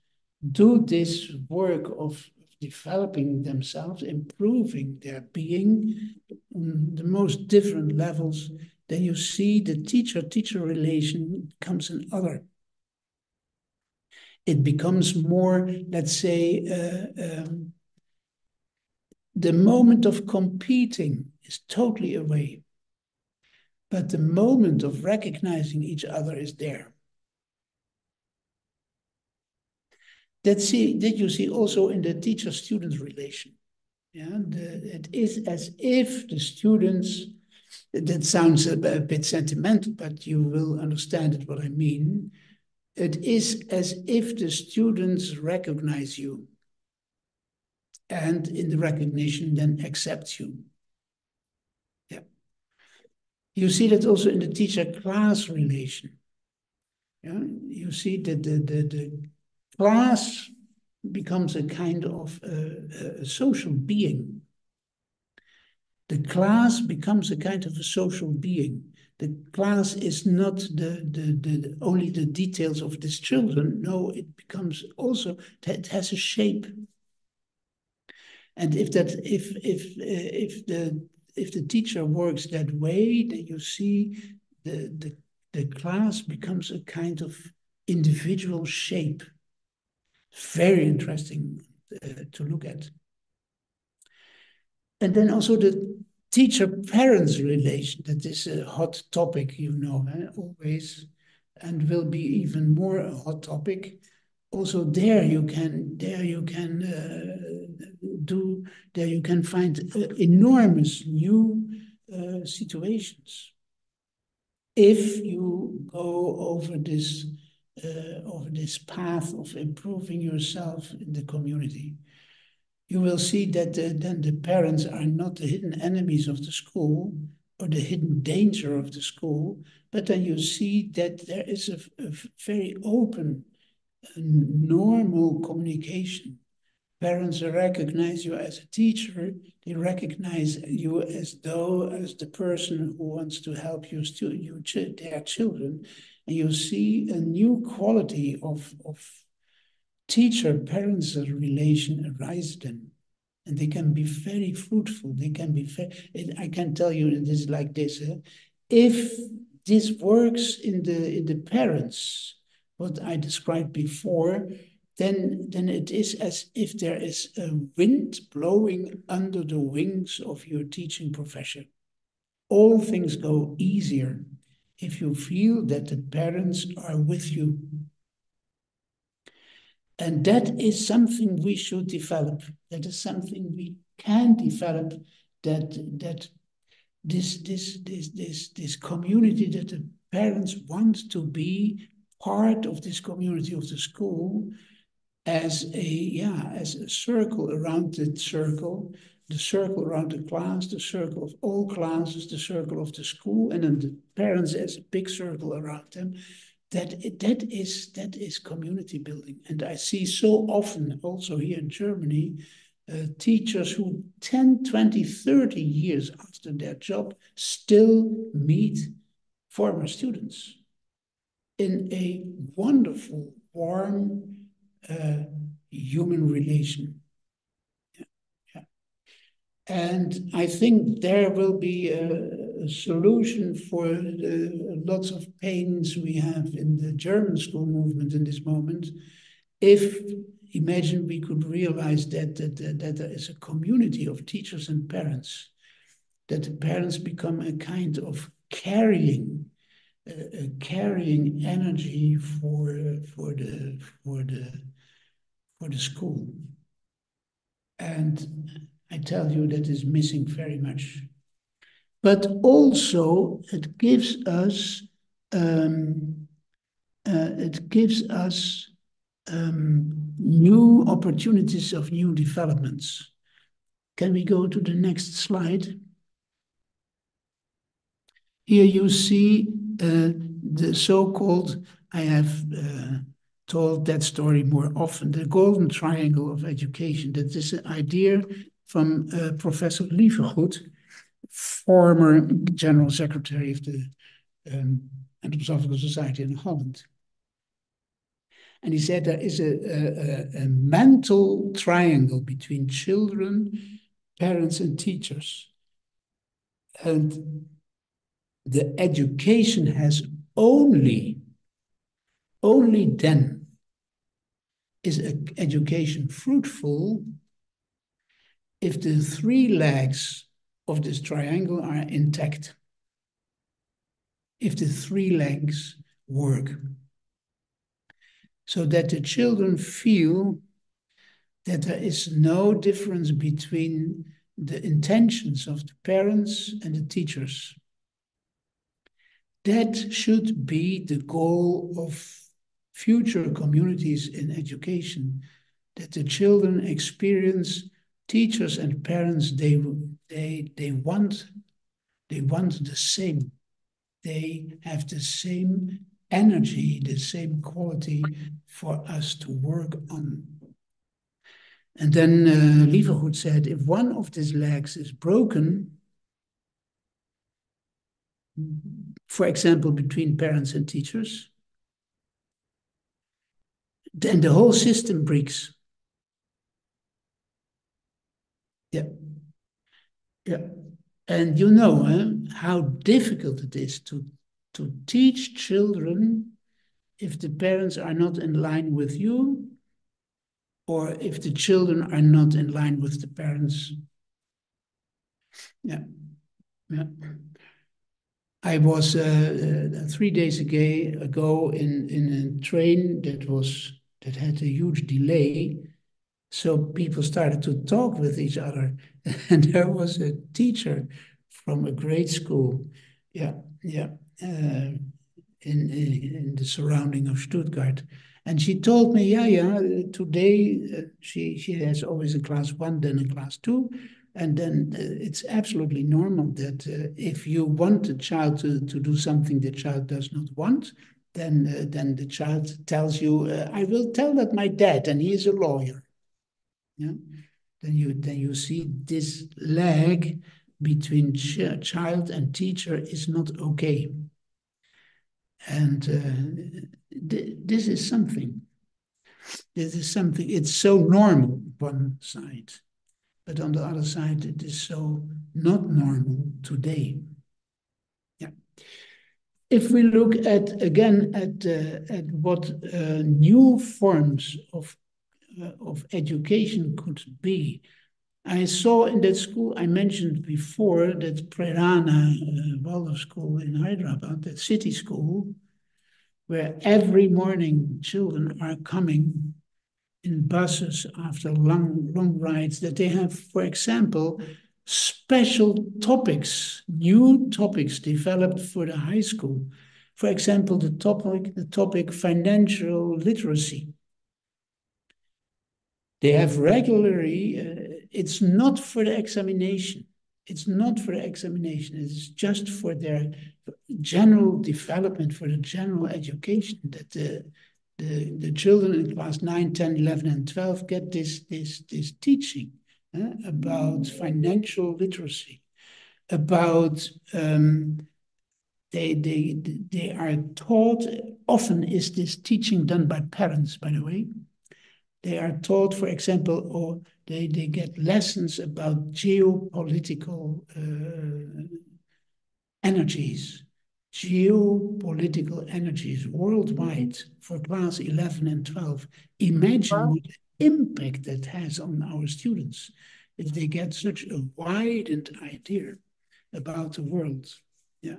do this work of developing themselves, improving their being on the most different levels, then you see the teacher-teacher relation becomes an other. It becomes more, let's say, the moment of competing is totally away, but the moment of recognizing each other is there. That you see also in the teacher-student relation. Yeah, it is as if the students, that sounds a bit sentimental, but you will understand it what I mean. It is as if the students recognize you and in the recognition then accept you. Yeah. You see that also in the teacher-class relation. Yeah, you see that the class becomes a kind of a social being. The class becomes a kind of a social being. The class is not only the details of these children. No, it becomes also, it has a shape. And if the teacher works that way, then you see the class becomes a kind of individual shape. Very interesting to look at. And then also the teacher-parents relation. That is a hot topic, you know, always, and will be even more a hot topic. Also there you can find enormous new situations if you go over this path of improving yourself in the community. You will see that then the parents are not the hidden enemies of the school or the hidden danger of the school, but then you see that there is a very open, normal communication. Parents recognize you as a teacher. They recognize you as the person who wants to help their children. And you see a new quality of teacher-parents relation arise then. And they can be very fruitful. They can be I can tell you it is like this. If this works in the parents, what I described before, then it is as if there is a wind blowing under the wings of your teaching profession. All things go easier if you feel that the parents are with you. And that is something we should develop. That is something we can develop. That this community, that the parents want to be part of this community of the school, as a circle around the circle around the class, the circle of all classes, the circle of the school, and then the parents as a big circle around them. That is community building. And I see so often also here in Germany, teachers who 10, 20, 30 years after their job still meet former students in a wonderful, warm, human relation. Yeah. Yeah. And I think there will be a solution for lots of pains we have in the German school movement in this moment. If, imagine we could realize that there is a community of teachers and parents, that the parents become a kind of carrying energy for the school. And I tell you that is missing very much. But also it gives us new opportunities of new developments. Can we go to the next slide? Here you see the so-called, I have told that story more often, the golden triangle of education. That is an idea from Professor Wiechert, former General Secretary of the Anthroposophical Society in Holland. And he said there is a mental triangle between children, parents, and teachers. And the education has only then is education fruitful if the three legs of this triangle are intact, if the three legs work, so that the children feel that there is no difference between the intentions of the parents and the teachers. That should be the goal of future communities in education, that the children experience teachers and parents, they want the same. They have the same energy, the same quality for us to work on. And then Wiechert said, if one of these legs is broken, for example, between parents and teachers, then the whole system breaks. Yeah. Yeah. And you know how difficult it is to teach children if the parents are not in line with you, or if the children are not in line with the parents. Yeah. Yeah. I was 3 days ago in a train that had a huge delay. So people started to talk with each other. And there was a teacher from a grade school, in the surrounding of Stuttgart. And she told me, today she has always a class 1, then a class 2. And then it's absolutely normal that if you want a child to do something the child does not want, then the child tells you, I will tell that my dad, and he is a lawyer. Yeah? Then you see this lag between child and teacher is not okay. And this is something. It's so normal on one side. But on the other side, it is so not normal today. Yeah. If we look at what new forms of education could be, I saw in that school I mentioned before, that Prerana Waldorf school in Hyderabad, that city school, where every morning children are coming in buses after long rides, that they have, for example, special topics, new topics developed for the high school. For example, the topic financial literacy. They have regularly, it's not for the examination. It's not for the examination. It's just for their general development, for the general education, that the children in class 9, 10, 11, and 12 get this teaching about financial literacy, about they are taught. Often is this teaching done by parents, by the way. They are taught, for example, or they get lessons about geopolitical energies. Geopolitical energies worldwide for class 11 and 12. Imagine what impact that has on our students if they get such a widened idea about the world. Yeah.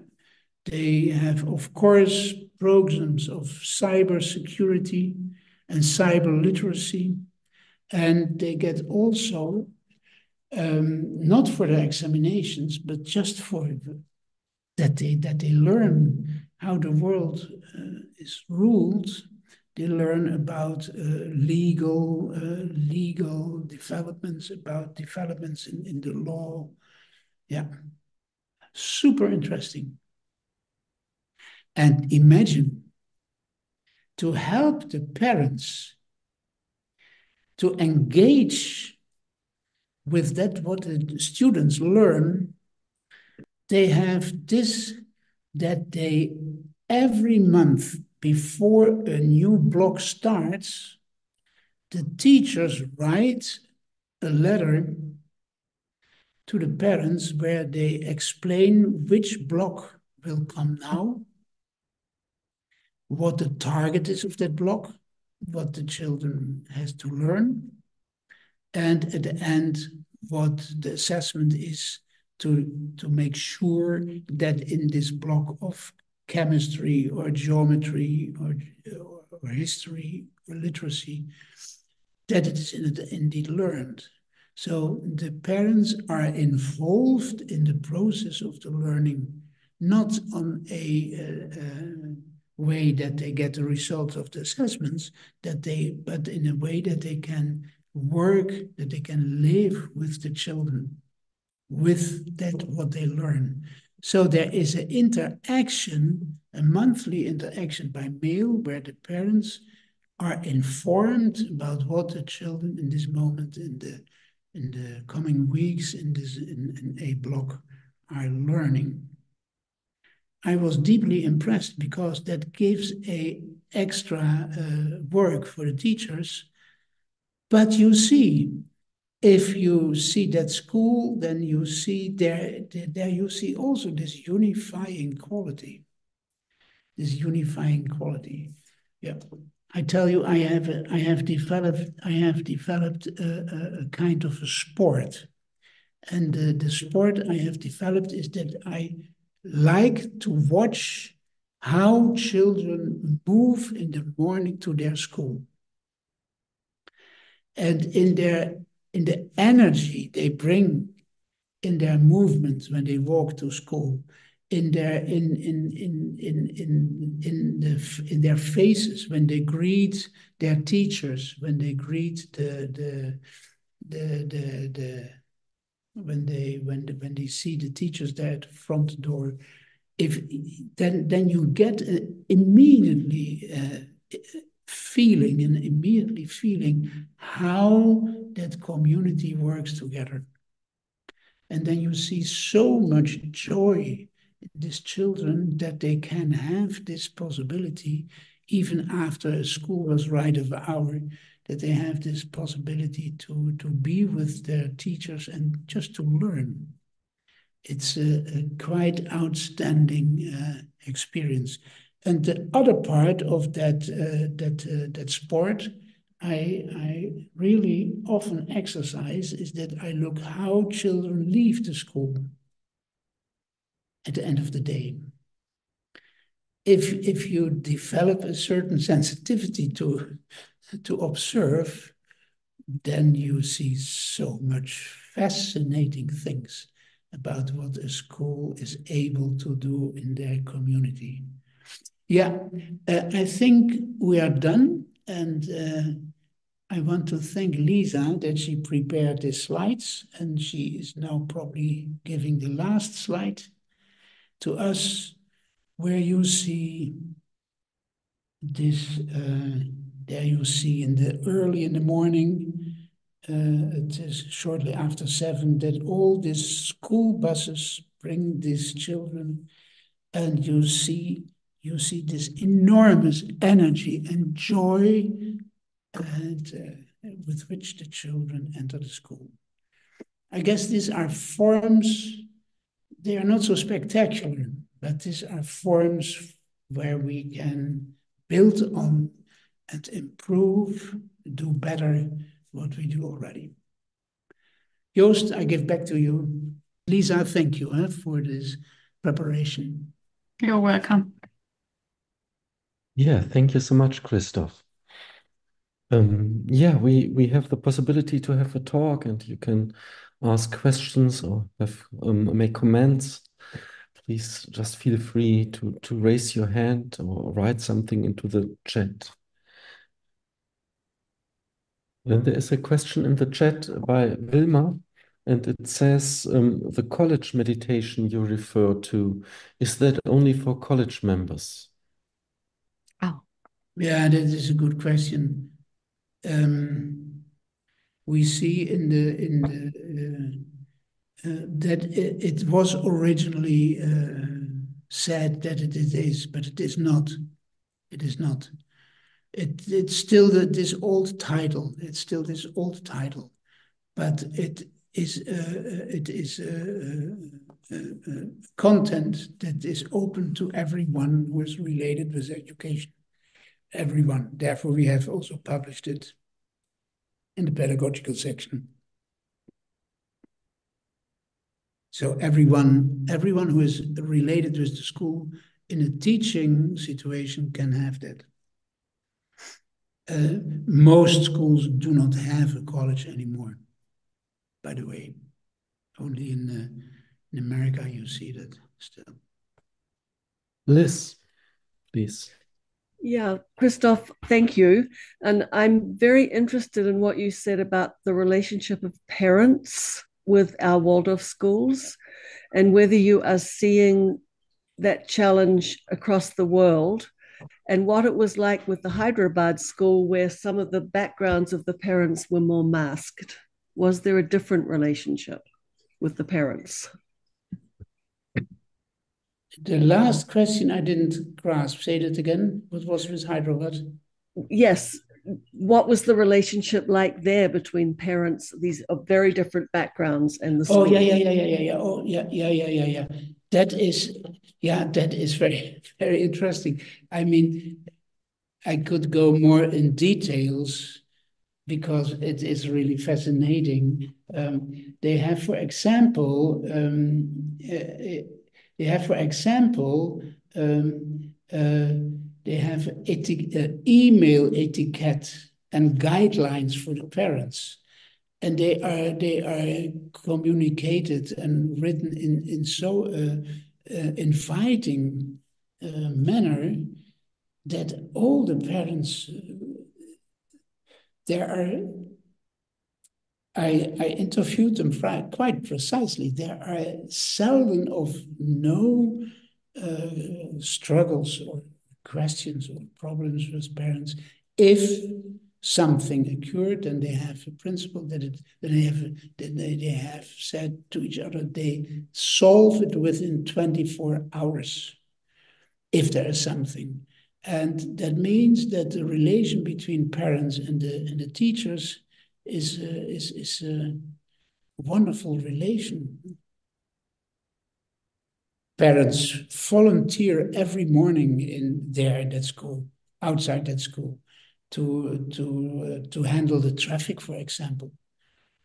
They have, of course, programs of cybersecurity and cyber literacy, and they get also, not for the examinations, but just for that they learn how the world is ruled They learn about legal developments, about developments in the law. Yeah, super interesting. And imagine to help the parents to engage with that, what the students learn. They have this, that they every month before a new block starts, the teachers write a letter to the parents where they explain which block will come now, what the target is of that block, what the children has to learn, and at the end, what the assessment is to make sure that in this block of chemistry or geometry or history or literacy, that it is indeed learned. So the parents are involved in the process of the learning, not on a way that they get the results of the assessments, but in a way that they can work, that they can live with the children, with that what they learn. So there is an interaction, a monthly interaction by mail, where the parents are informed about what the children in this moment, in the coming weeks, in a block, are learning. I was deeply impressed because that gives a extra work for the teachers. But you see, if you see that school, then you see there you see also this unifying quality. This unifying quality. Yeah. I tell you, I have developed a kind of a sport. And the sport I have developed is that I like to watch how children move in the morning to their school. And in the energy they bring in their movements when they walk to school, in their faces when they greet their teachers, when they greet when they see the teachers there at the front door, if then you get immediately feeling how that community works together. And then you see so much joy in these children that they can have this possibility, even after a school was right of an hour, that they have this possibility to be with their teachers and just to learn. It's a quite outstanding experience. And the other part of that sport I really often exercise is that I look how children leave the school at the end of the day. If you develop a certain sensitivity to observe, then you see so much fascinating things about what a school is able to do in their community. Yeah, I think we are done, and I want to thank Lisa that she prepared the slides, and she is now probably giving the last slide to us, where you see this, there you see early in the morning, it is shortly after 7, that all these school buses bring these children, and you see this enormous energy and joy and with which the children enter the school. I guess these are forms, they are not so spectacular, but these are forms where we can build on and improve, do better what we do already. Joost, I give back to you. Lisa, thank you for this preparation. You're welcome. Yeah, thank you so much, Christof. Yeah, we have the possibility to have a talk, and you can ask questions or make comments. Please just feel free to raise your hand or write something into the chat. Then there is a question in the chat by Wilma, and it says the college meditation you refer to, is that only for college members? Oh, Yeah, that is a good question. We see in the that it was originally said that it is, but it is not. It is not. It's still this old title. It's still this old title, but it is content that is open to everyone who is related with education. Everyone. Therefore, we have also published it in the pedagogical section. So everyone who is related with the school in a teaching situation can have that. Most schools do not have a college anymore, by the way. Only in America you see that still. Liz, please. yeah, Christof, thank you. And I'm very interested in what you said about the relationship of parents with our Waldorf schools and whether you are seeing that challenge across the world and what it was like with the Hyderabad school where some of the backgrounds of the parents were more masked. Was there a different relationship with the parents? The last question I didn't grasp. Say that again. What was with Hyderabad? Yes. What was the relationship like there between parents, these very different backgrounds, and the school? Oh, yeah. Oh, yeah. That is very, very interesting. I mean, I could go more in details because it is really fascinating. They have, for example, they have email etiquette and guidelines for the parents, and they are communicated and written in so inviting manner that all the parents there are. I interviewed them quite precisely. There are seldom of no struggles or questions or problems with parents. If something occurred, and they have a principle that they have said to each other, they solve it within 24 hours. If there is something, and that means that the relation between parents and the teachers is a wonderful relation. Parents volunteer every morning in that school, outside that school, to handle the traffic, for example.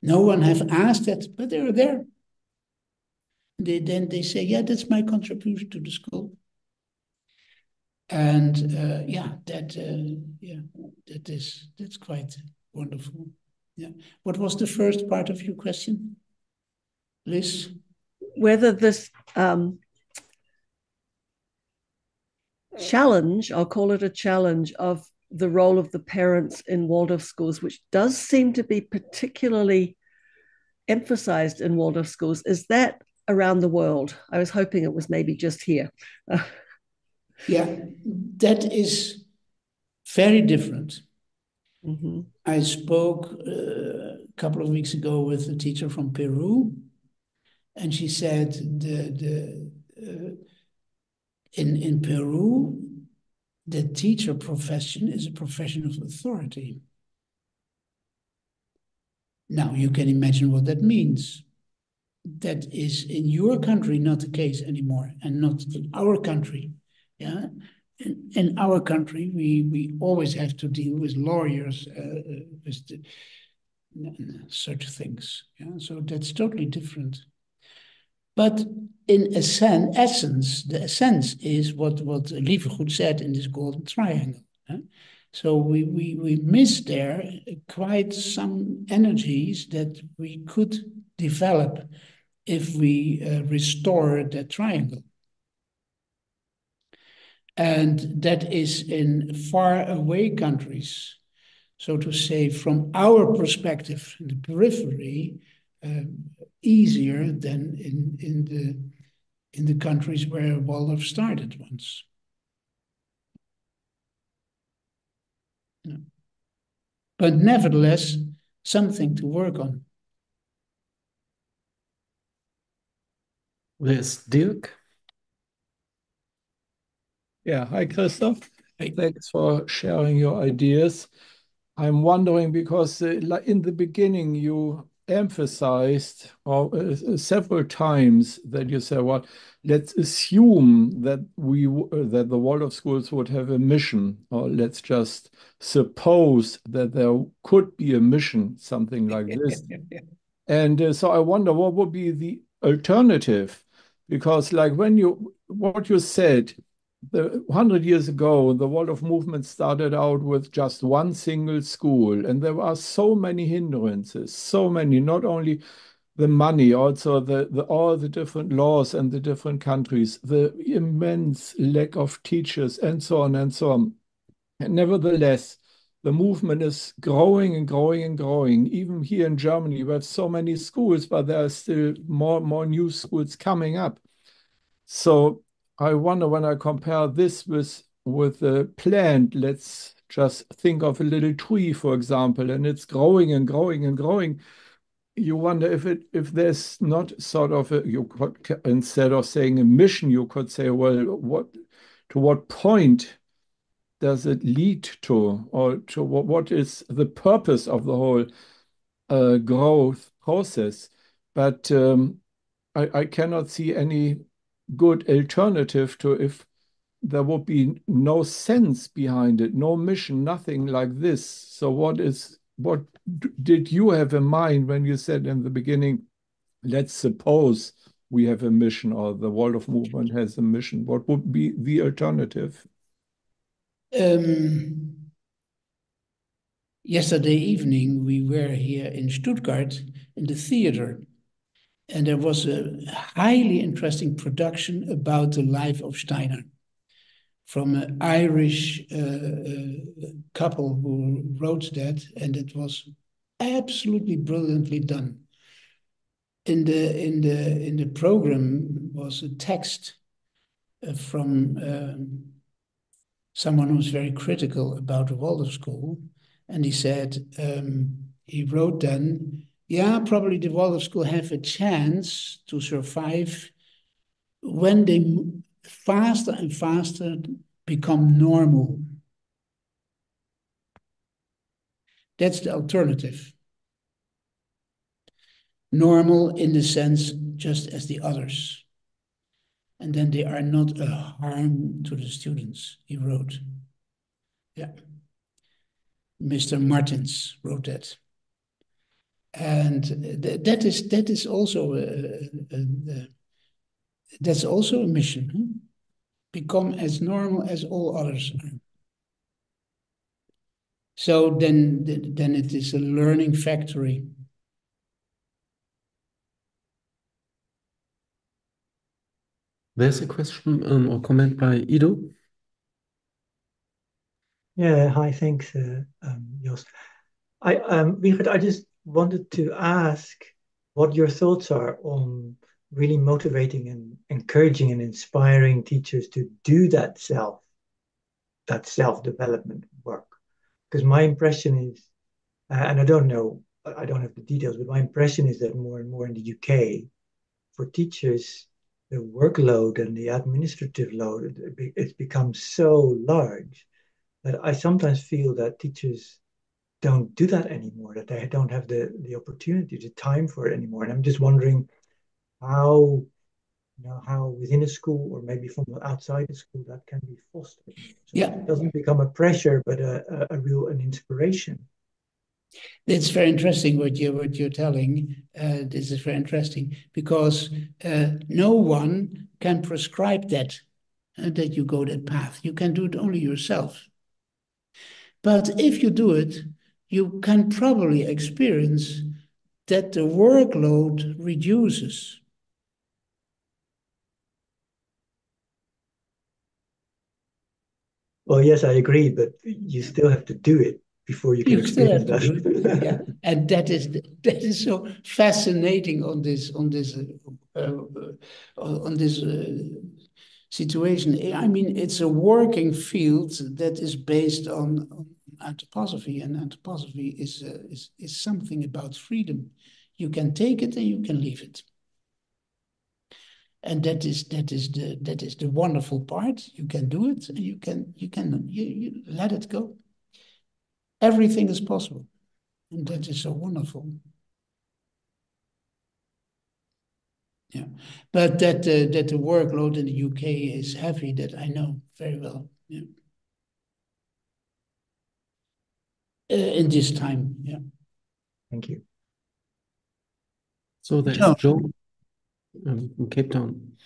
No one have asked that, but they are there. Then they say, yeah, that's my contribution to the school. And that's quite wonderful. Yeah. What was the first part of your question, Liz? Whether this challenge, I'll call it a challenge, of the role of the parents in Waldorf schools, which does seem to be particularly emphasized in Waldorf schools, is that around the world? I was hoping it was maybe just here. Yeah, that is very different. Mm-hmm. I spoke a couple of weeks ago with a teacher from Peru, and she said in Peru, the teacher profession is a profession of authority. Now, you can imagine what that means. That is in your country not the case anymore, and not in our country. Yeah, in our country, we always have to deal with lawyers, with such things. Yeah, so that's totally different. But in essence, the essence is what Lievegoed said in this golden triangle. Yeah? So we miss there quite some energies that we could develop if we restore that triangle. And that is in far away countries. so to say, from our perspective, in the periphery, easier than in the countries where Waldorf started once. Yeah. But nevertheless, something to work on. There's Dirk. Yeah, hi, Christof. Hey. Thanks for sharing your ideas. I'm wondering because in the beginning you emphasized several times that you said, well, let's assume that that the Waldorf schools would have a mission, or let's just suppose that there could be a mission, something like this. And so I wonder what would be the alternative, because like what you said, 100 years ago, the Waldorf movement started out with just one single school, and there are so many hindrances, so many, not only the money, also all the different laws and the different countries, the immense lack of teachers, and so on and so on. And nevertheless, the movement is growing and growing and growing. Even here in Germany, we have so many schools, but there are still more new schools coming up. So I wonder when I compare this with a plant, let's just think of a little tree, for example, and it's growing and growing and growing. You wonder if there's not sort of you could, instead of saying a mission, you could say, well, to what point does it lead to, or to what is the purpose of the whole growth process? But I cannot see any good alternative to if there would be no sense behind it, no mission, nothing like this. So what did you have in mind when you said in the beginning, let's suppose we have a mission, or the Waldorf movement has a mission? What would be the alternative? Yesterday evening, we were here in Stuttgart in the theater, and there was a highly interesting production about the life of Steiner from an Irish couple who wrote that, and it was absolutely brilliantly done. In the program was a text from someone who's very critical about the Waldorf school, and he said, he wrote then, yeah, probably the Waldorf school have a chance to survive when they faster and faster become normal. That's the alternative. Normal in the sense just as the others. And then they are not a harm to the students, he wrote. Yeah. Mr. Martins wrote that. And that is also that's also a mission. Huh? Become as normal as all others are. So then it is a learning factory. There's a question or comment by Ido. Yeah, hi, thanks, Jos. Wiechert, I just wanted to ask what your thoughts are on really motivating and encouraging and inspiring teachers to do that self-development work. Because my impression is, and I don't know, I don't have the details, but my impression is that more and more in the UK, for teachers, the workload and the administrative load, it's become so large that I sometimes feel that teachers don't do that anymore, that they don't have the opportunity, the time for it anymore. And I'm just wondering how, how within a school or maybe from outside the school that can be fostered. So Yeah. it doesn't become a pressure, but an inspiration. It's very interesting what you're telling. This is very interesting because no one can prescribe that you go that path. You can do it only yourself. But if you do it, you can probably experience that the workload reduces. Well, yes, I agree, but you still have to do it. before you can You still have experience to do it. that. Yeah, and that is so fascinating on this situation. I mean, it's a working field that is based on anthroposophy, and anthroposophy is something about freedom. You can take it and you can leave it. And that is the wonderful part. You can do it, and you let it go. Everything is possible, and that is so wonderful. Yeah, but that the workload in the UK is heavy, that I know very well. Yeah, in this time. Yeah. Thank you. So there's So, Joe in Cape Town.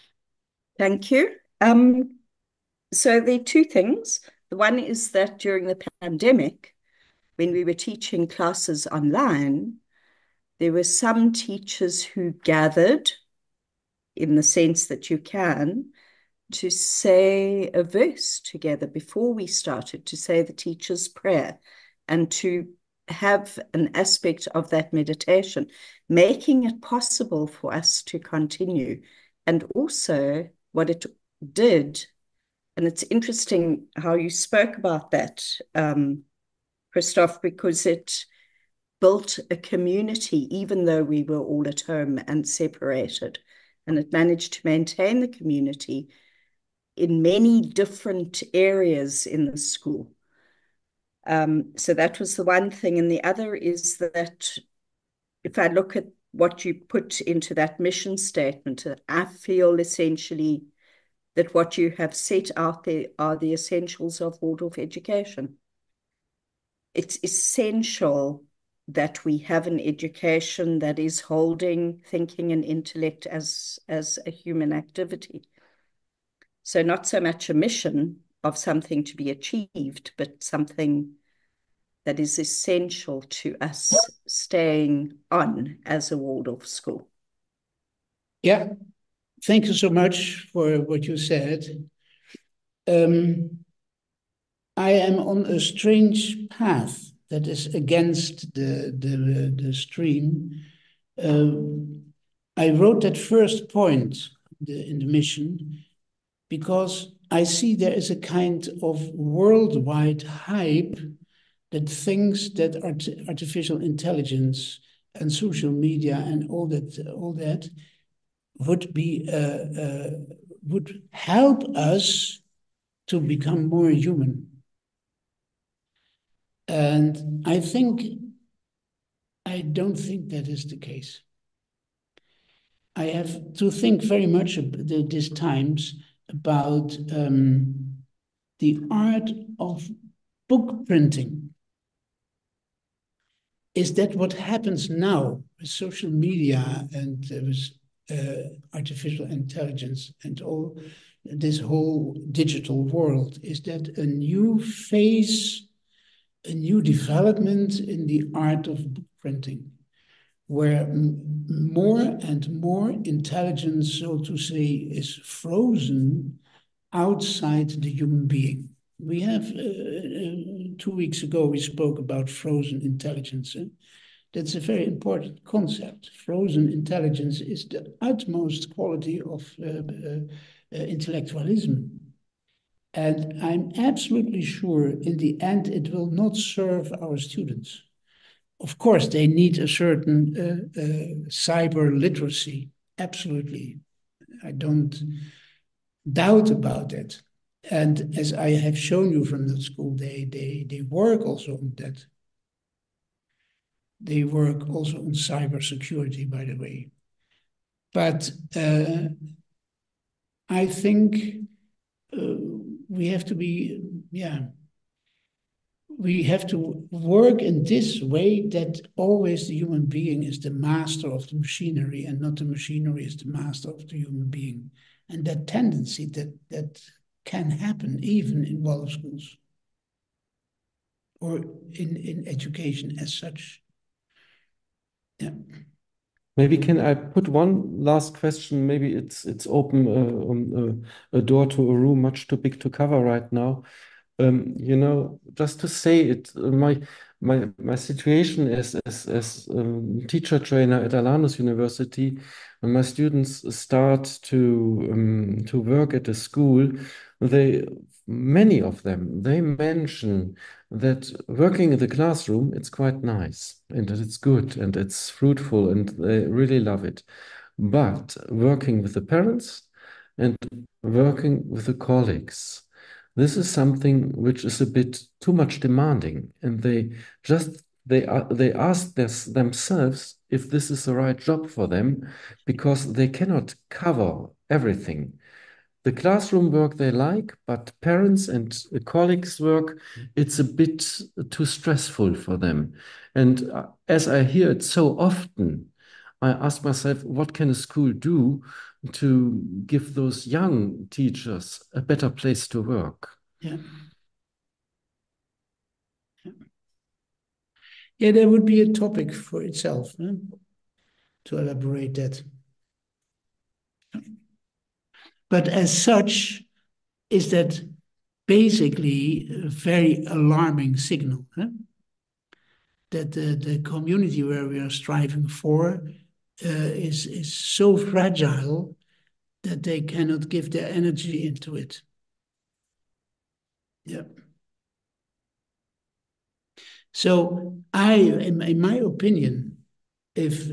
Thank you. So there are two things. The one is that during the pandemic, when we were teaching classes online, there were some teachers who gathered, in the sense that you can, to say a verse together before we started, to say the teacher's prayer, and to have an aspect of that meditation, making it possible for us to continue. And also what it did, and it's interesting how you spoke about that, Christof, because it built a community, even though we were all at home and separated. And it managed to maintain the community in many different areas in the school. So that was the one thing. And the other is that if I look at what you put into that mission statement, I feel essentially that what you have set out there are the essentials of Waldorf education. It's essential that we have an education that is holding thinking and intellect as a human activity. So not so much a mission of something to be achieved, but something that is essential to us staying on as a Waldorf school. yeah, thank you so much for what you said. I am on a strange path that is against the stream. I wrote that first point in the mission because I see there is a kind of worldwide hype that thinks that artificial intelligence and social media and all that would help us to become more human. And I don't think that is the case. I have to think very much these times about the art of book printing. Is that what happens now with social media and with artificial intelligence and all this whole digital world? Is that a new phase, a new development in the art of book printing, where more and more intelligence, so to say, is frozen outside the human being? We have, 2 weeks ago, we spoke about frozen intelligence. That's a very important concept. Frozen intelligence is the utmost quality of intellectualism. And I'm absolutely sure in the end it will not serve our students. Of course, they need a certain cyber literacy. Absolutely. I don't doubt about it. And as I have shown you from the school, they work also on that. They work also on cybersecurity, by the way. But I think we have to be, we have to work in this way that always the human being is the master of the machinery and not the machinery is the master of the human being. And that tendency that can happen even in Waldorf schools or in education as such. Yeah. Maybe can I put one last question? Maybe it's open a door to a room much too big to cover right now. You know, just to say it, my situation as teacher trainer at Alanus University, when my students start to work at a school, they many of them they mention that working in the classroom it's quite nice and that it's good and it's fruitful and they really love it. But working with the parents and working with the colleagues, this is something which is a bit too much demanding, and they ask themselves if this is the right job for them because they cannot cover everything. The classroom work they like, but parents and colleagues' work, it's a bit too stressful for them. And as I hear it so often, I ask myself, what can a school do to give those young teachers a better place to work? Yeah. Yeah, there would be a topic for itself, to elaborate that. But as such, is that basically a very alarming signal, that the community where we are striving for is so fragile that they cannot give their energy into it. Yeah. So in my opinion, if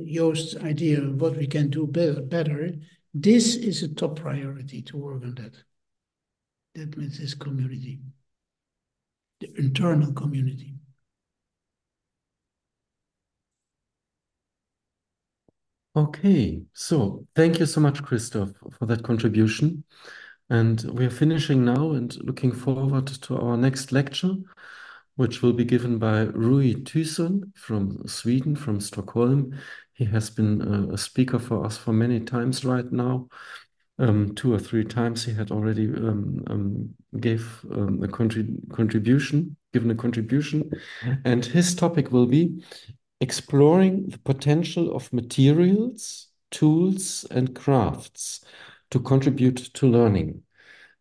Joost's idea of what we can do better, this is a top priority to work on that. That means this community, the internal community. Okay, so thank you so much, Christoph, for that contribution. And we are finishing now and looking forward to our next lecture, which will be given by Rui Thyssen from Sweden, from Stockholm. He has been a speaker for us for many times right now. 2 or 3 times he had already gave a contribution, given a contribution, and his topic will be exploring the potential of materials, tools, and crafts to contribute to learning.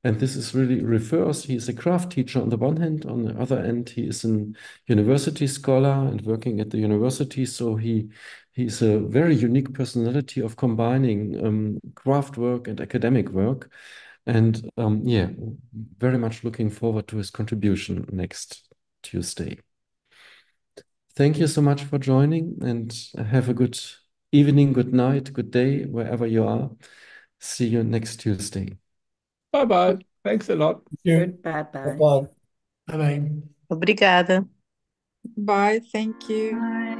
And this is really refers, he is a craft teacher on the one hand, on the other hand, he is an university scholar and working at the university. So he's a very unique personality of combining craft work and academic work. And yeah, very much looking forward to his contribution next Tuesday. Thank you so much for joining and have a good evening, good night, good day, wherever you are. See you next Tuesday. Bye-bye. Thanks a lot. Goodbye. Bye-bye. Obrigada. Bye, thank you. Bye.